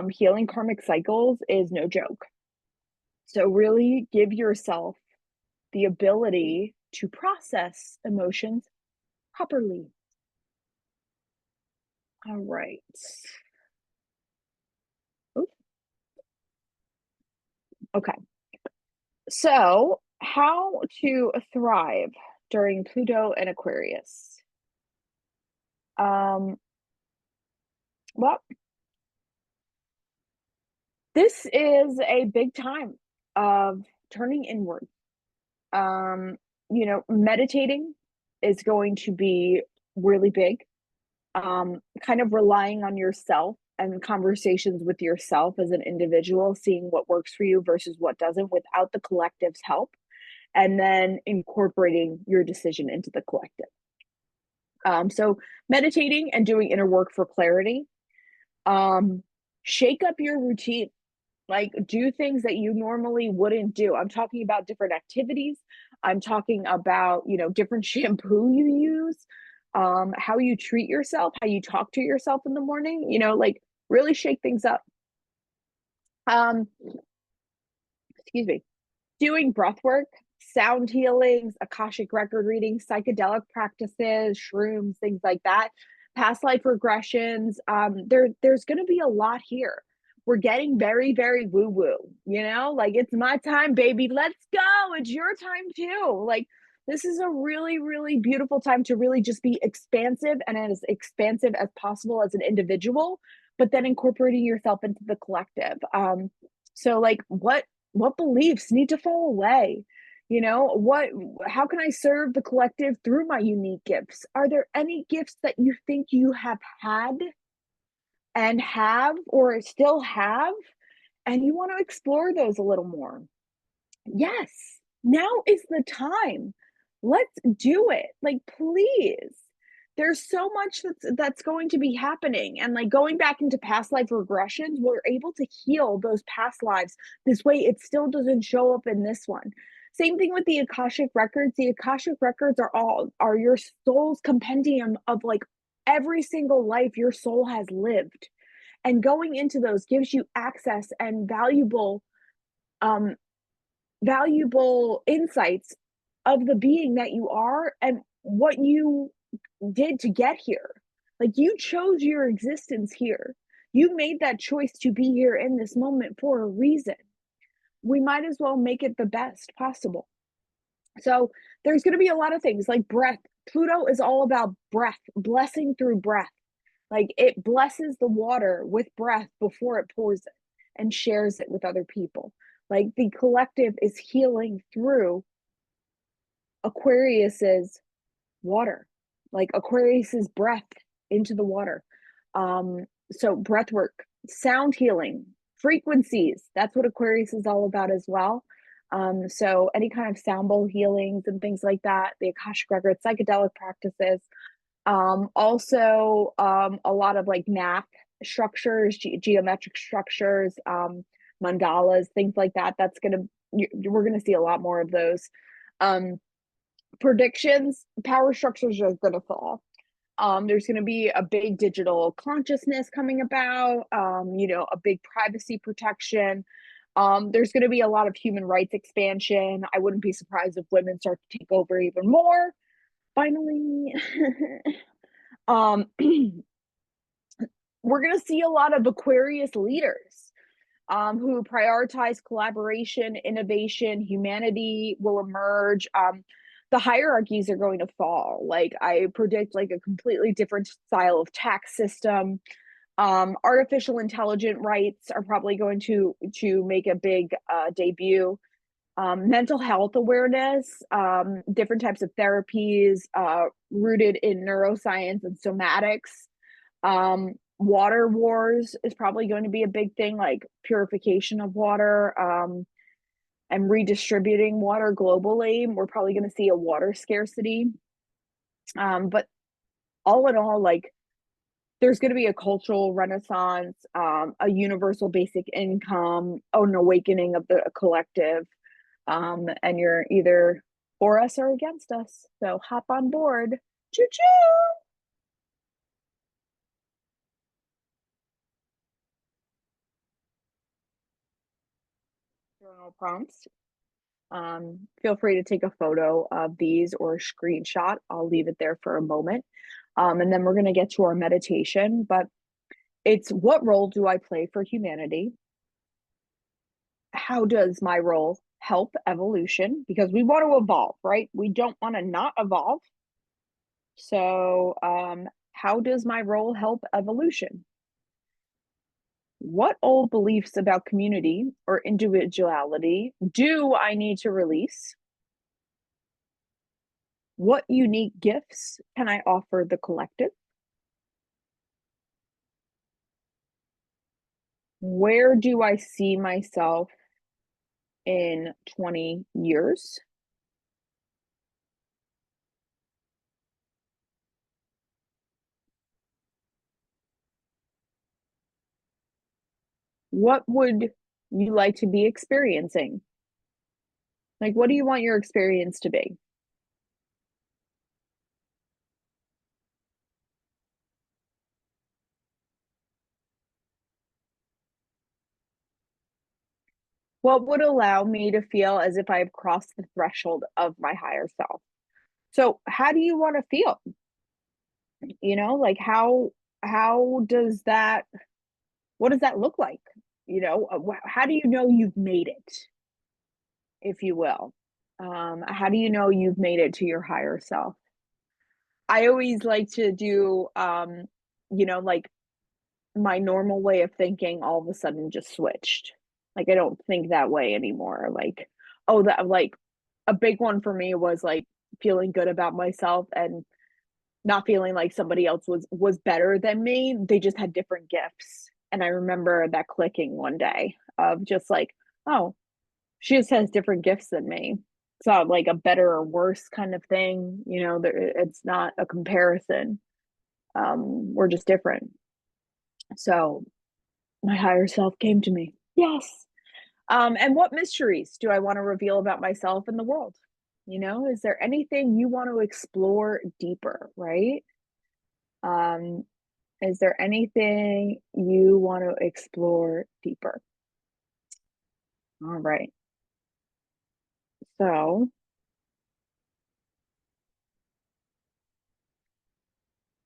Healing karmic cycles is no joke. So, really give yourself the ability to process emotions properly. All right. Oops. Okay. So, how to thrive during Pluto and Aquarius? Um, well, this is a big time of turning inward. Um, Meditating is going to be really big. Kind of relying on yourself and conversations with yourself as an individual, seeing what works for you versus what doesn't without the collective's help, and then incorporating your decision into the collective. So meditating and doing inner work for clarity. Shake up your routine. Like, do things that you normally wouldn't do. I'm talking about different activities. I'm talking about, different shampoo you use, how you treat yourself, how you talk to yourself in the morning, like really shake things up. Um, excuse me. Doing breath work, sound healings, Akashic record reading, psychedelic practices, shrooms, things like that, past life regressions. There's going to be a lot here. We're getting very, very woo woo, like it's my time, baby. Let's go. It's your time too. Like, this is a really, really beautiful time to really just be expansive and as expansive as possible as an individual, but then incorporating yourself into the collective. So like what beliefs need to fall away? What how can I serve the collective through my unique gifts? Are there any gifts that you think you have had and have or still have and you want to explore those a little more? Yes, now is the time. Let's do it. Like, please. There's so much that's going to be happening. And like going back into past life regressions, we're able to heal those past lives. This way it still doesn't show up in this one. Same thing with the Akashic records. The Akashic records are your soul's compendium of like every single life your soul has lived. And going into those gives you access and um valuable insights of the being that you are and what you did to get here. Like, you chose your existence here. You made that choice to be here in this moment for a reason. We might as well make it the best possible. So, there's going to be a lot of things like breath. Pluto is all about breath, blessing through breath. Like, it blesses the water with breath before it pours it and shares it with other people. Like, the collective is healing through Aquarius's water, like Aquarius's breath into the water. So breath work, sound healing, frequencies, that's what Aquarius is all about as well. So any kind of sound bowl healings and things like that, the Akashic records, psychedelic practices, also a lot of like math structures, geometric structures, mandalas, things like that. We're gonna see a lot more of those. Um, predictions, power structures are gonna fall. There's going to be a big digital consciousness coming about, a big privacy protection. There's going to be a lot of human rights expansion. I wouldn't be surprised if women start to take over even more. Finally, um, we're going to see a lot of Aquarius leaders who prioritize collaboration, innovation, humanity will emerge. The hierarchies are going to fall. Like I predict like a completely different style of tax system. Artificial intelligent rights are probably going to make a big debut. Mental health awareness, different types of therapies rooted in neuroscience and somatics. Water wars is probably going to be a big thing, like purification of water, and redistributing water globally. We're probably going to see a water scarcity. But all in all, like there's going to be a cultural renaissance, a universal basic income, an awakening of the collective. And you're either for us or against us. So hop on board. Choo choo. Journal prompts. Feel free to take a photo of these or a screenshot. I'll leave it there for a moment. And then we're going to get to our meditation. But it's, what role do I play for humanity? How does my role help evolution? Because we want to evolve, right? We don't want to not evolve. So, how does my role help evolution? What old beliefs about community or individuality do I need to release? What unique gifts can I offer the collective? Where do I see myself in 20 years? What would you like to be experiencing? Like, what do you want your experience to be? What would allow me to feel as if I've crossed the threshold of my higher self? So, how do you want to feel? Like how does that what does that look like? How do you know you've made it, if you will? How do you know you've made it to your higher self? I always like to do, like my normal way of thinking all of a sudden just switched. Like I don't think that way anymore. Like, oh, that like a big one for me was like feeling good about myself and not feeling like somebody else was better than me. They just had different gifts. And I remember that clicking one day of just like, oh, she just has different gifts than me. It's not like a better or worse kind of thing. It's not a comparison. We're just different. So my higher self came to me. Yes. And what mysteries do I want to reveal about myself and the world? Is there anything you want to explore deeper, right? Um, is there anything you want to explore deeper? All right. So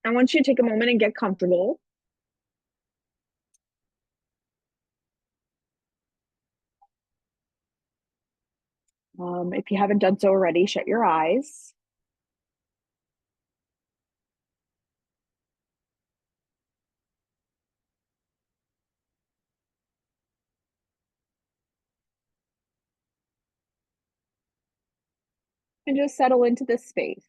I want you to take a moment and get comfortable. If you haven't done so already, shut your eyes and just settle into this space.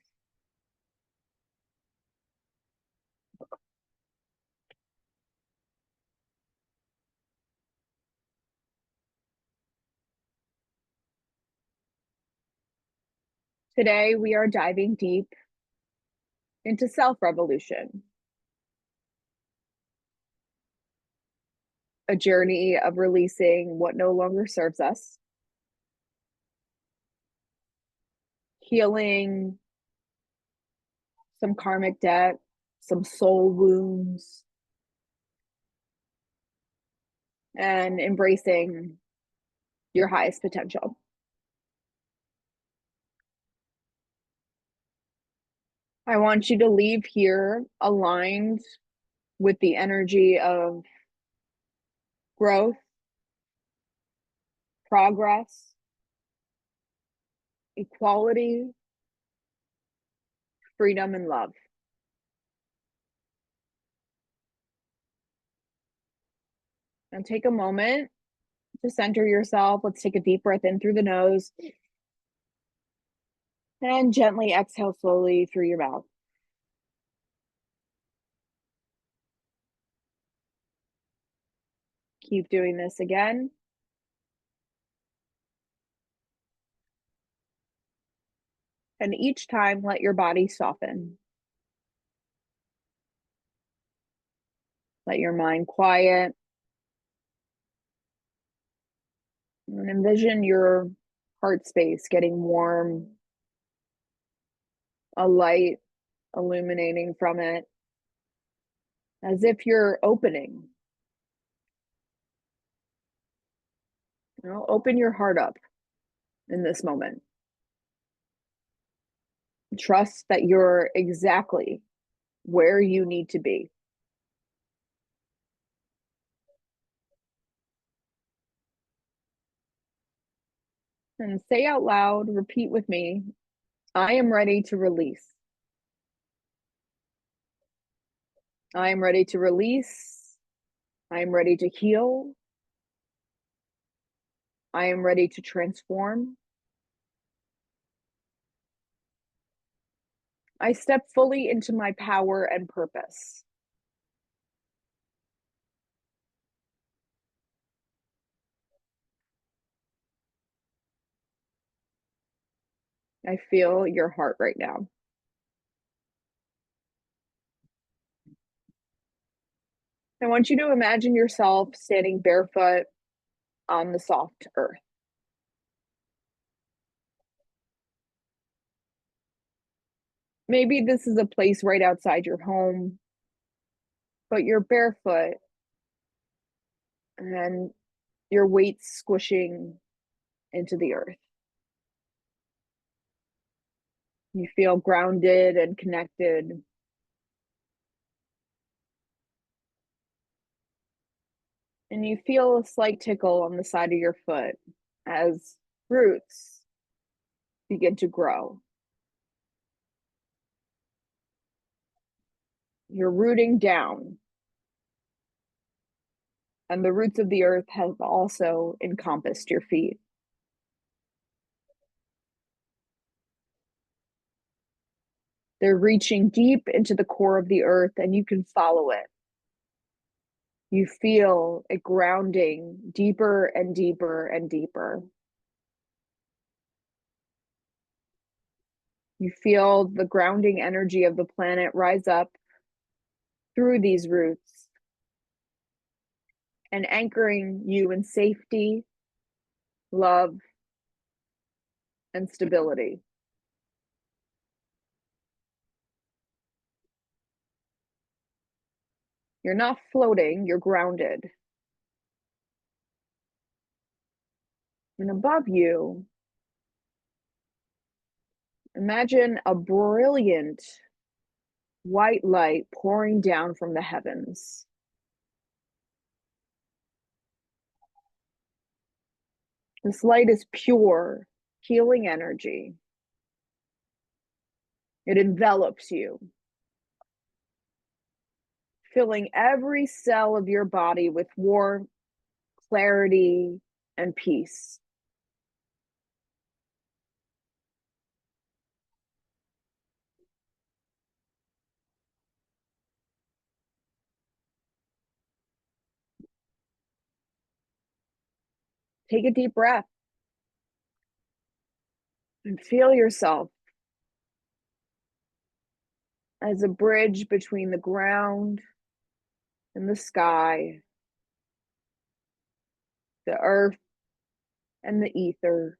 Today, we are diving deep into self revolution. a journey of releasing what no longer serves us, healing some karmic debt, some soul wounds, and embracing your highest potential. I want you to leave here aligned with the energy of growth, progress, equality, freedom, and love. And take a moment to center yourself. Let's take a deep breath in through the nose and gently exhale slowly through your mouth. Keep doing this again. And each time, let your body soften. Let your mind quiet. And envision your heart space getting warm, a light illuminating from it, as if you're opening. Open your heart up in this moment. Trust that you're exactly where you need to be. And say out loud, repeat with me, I am ready to release. I am ready to release. I am ready to heal. I am ready to transform. I step fully into my power and purpose. I feel your heart right now. I want you to imagine yourself standing barefoot on the soft earth. Maybe this is a place right outside your home, but you're barefoot and your weight's squishing into the earth. You feel grounded and connected. And you feel a slight tickle on the side of your foot as roots begin to grow. You're rooting down, and the roots of the earth have also encompassed your feet. They're reaching deep into the core of the earth, and you can follow it. You feel it grounding deeper and deeper and deeper. You feel the grounding energy of the planet rise up through these roots and anchoring you in safety, love, and stability. You're not floating, you're grounded. And above you, imagine a brilliant white light pouring down from the heavens. This light is pure, healing energy. It envelops you, filling every cell of your body with warmth, clarity, and peace. Take a deep breath and feel yourself as a bridge between the ground and the sky, the earth, and the ether,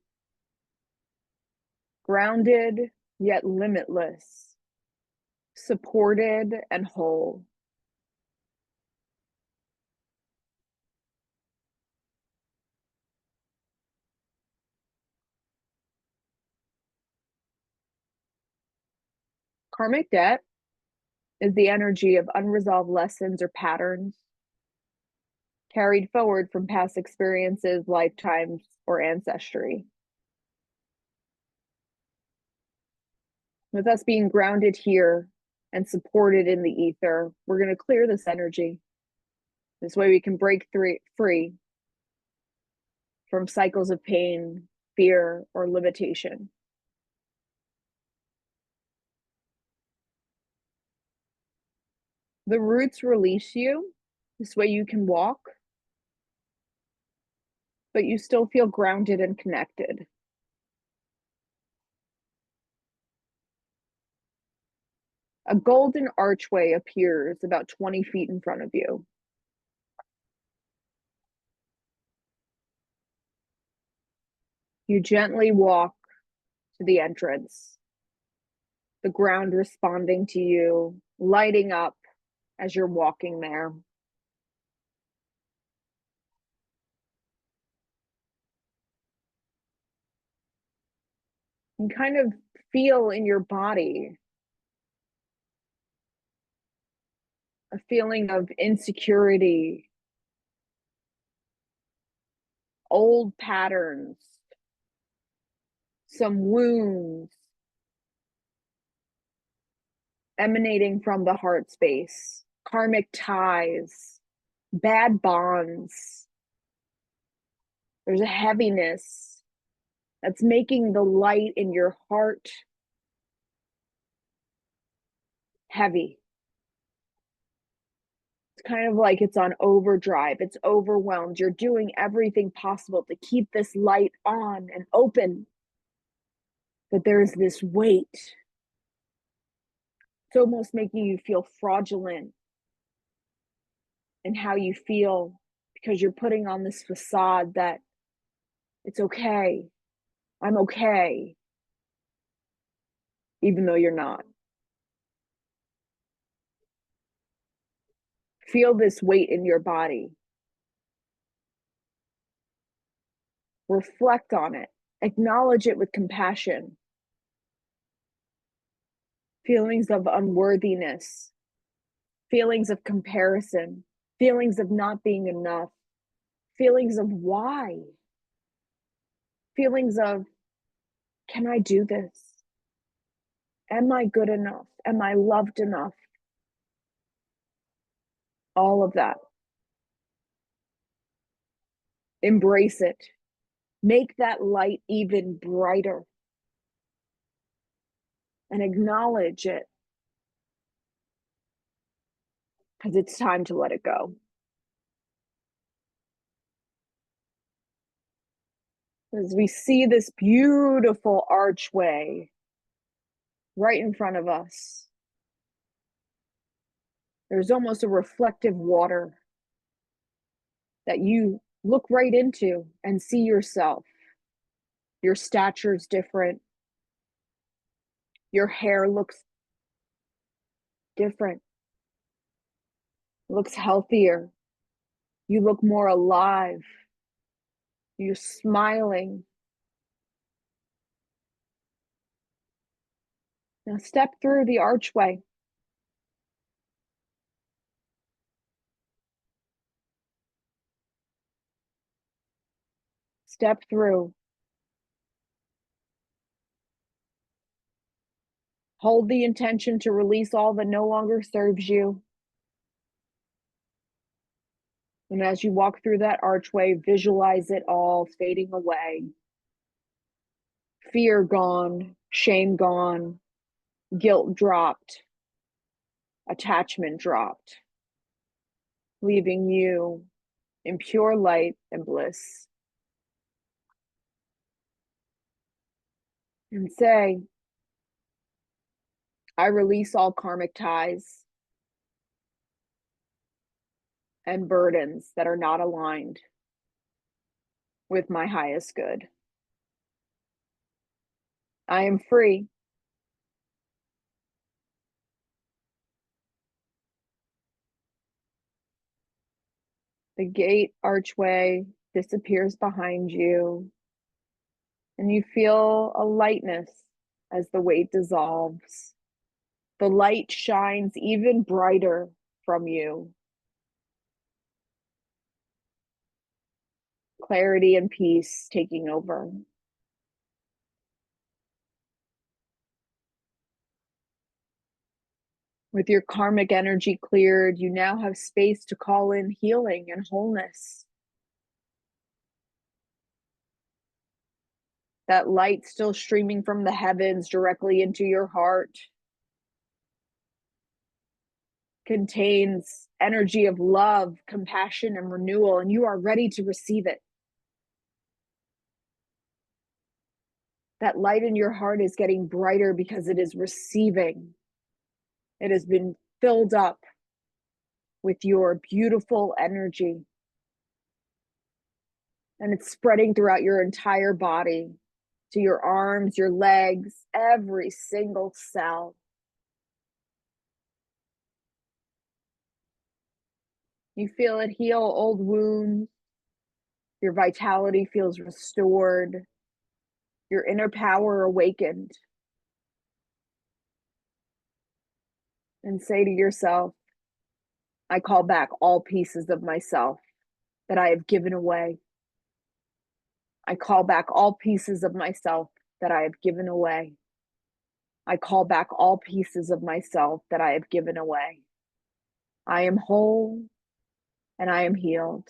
grounded yet limitless, supported and whole. Karmic debt is the energy of unresolved lessons or patterns carried forward from past experiences, lifetimes, or ancestry. With us being grounded here and supported in the ether, we're going to clear this energy. This way we can break free from cycles of pain, fear, or limitation. The roots release you. This way you can walk, but you still feel grounded and connected. A golden archway appears about 20 feet in front of you. You gently walk to the entrance, the ground responding to you, lighting up as you're walking there. And kind of feel in your body a feeling of insecurity, old patterns, some wounds emanating from the heart space, karmic ties, bad bonds. There's a heaviness that's making the light in your heart heavy. It's kind of like it's on overdrive. It's overwhelmed. You're doing everything possible to keep this light on and open. But there's this weight. It's almost making you feel fraudulent in how you feel because you're putting on this facade that it's okay. I'm okay. Even though you're not. Feel this weight in your body. Reflect on it. Acknowledge it with compassion. Feelings of unworthiness, feelings of comparison, feelings of not being enough, feelings of why, feelings of, can I do this? Am I good enough? Am I loved enough? All of that. Embrace it. Make that light even brighter. And acknowledge it. Because it's time to let it go. As we see this beautiful archway right in front of us, there's almost a reflective water that you look right into and see yourself. Your stature's different. Your hair looks different. Looks healthier. You look more alive. You're smiling. Now step through the archway. Step through. Hold the intention to release all that no longer serves you. And as you walk through that archway, visualize it all fading away. Fear gone, shame gone, guilt dropped, attachment dropped, leaving you in pure light and bliss. And say, I release all karmic ties and burdens that are not aligned. with my highest good. I am free. The gate archway disappears behind you, and you feel a lightness as the weight dissolves. The light shines even brighter from you. Clarity and peace taking over. With your karmic energy cleared, you now have space to call in healing and wholeness. That light still streaming from the heavens directly into your heart contains energy of love, compassion, and renewal, and you are ready to receive it. That light in your heart is getting brighter because it is receiving. It has been filled up with your beautiful energy, and it's spreading throughout your entire body, to your arms, your legs, every single cell. You feel it heal old wounds. Your vitality feels restored. Your inner power awakened. And say to yourself, I call back all pieces of myself that I have given away. I call back all pieces of myself that I have given away. I call back all pieces of myself that I have given away. I am whole and I am healed.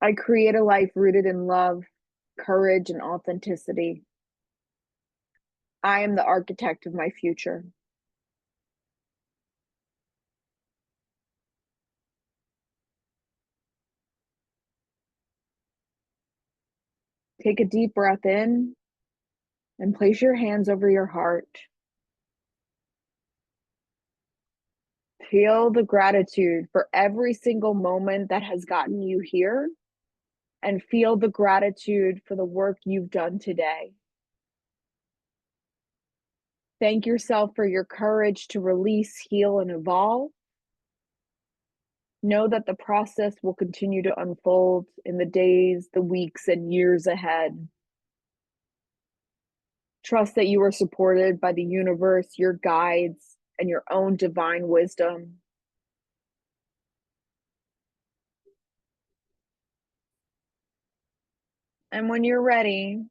I create a life rooted in love, courage, and authenticity. I am the architect of my future. Take a deep breath in and place your hands over your heart. Feel the gratitude for every single moment that has gotten you here, and feel the gratitude for the work you've done today. Thank yourself for your courage to release, heal, and evolve. Know that the process will continue to unfold in the days, the weeks, and years ahead. Trust that you are supported by the universe, your guides, and your own divine wisdom. And when you're ready,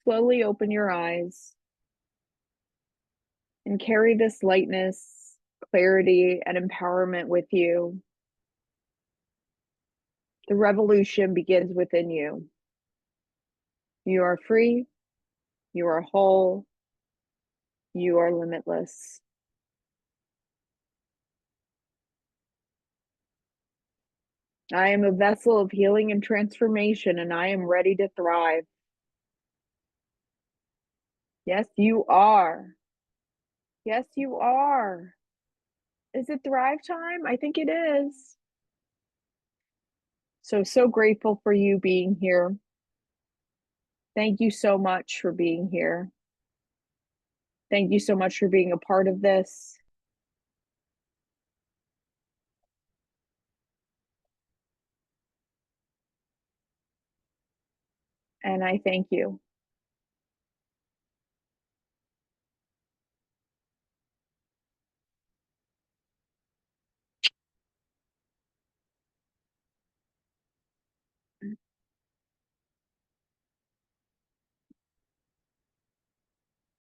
slowly open your eyes and carry this lightness, clarity, and empowerment with you. The revolution begins within you. You are free, you are whole, you are limitless. I am a vessel of healing and transformation, and I am ready to thrive. Yes, you are. Yes, you are. Is it thrive time? I think it is. So grateful for you being here. Thank you so much for being here. Thank you so much for being a part of this. And I thank you.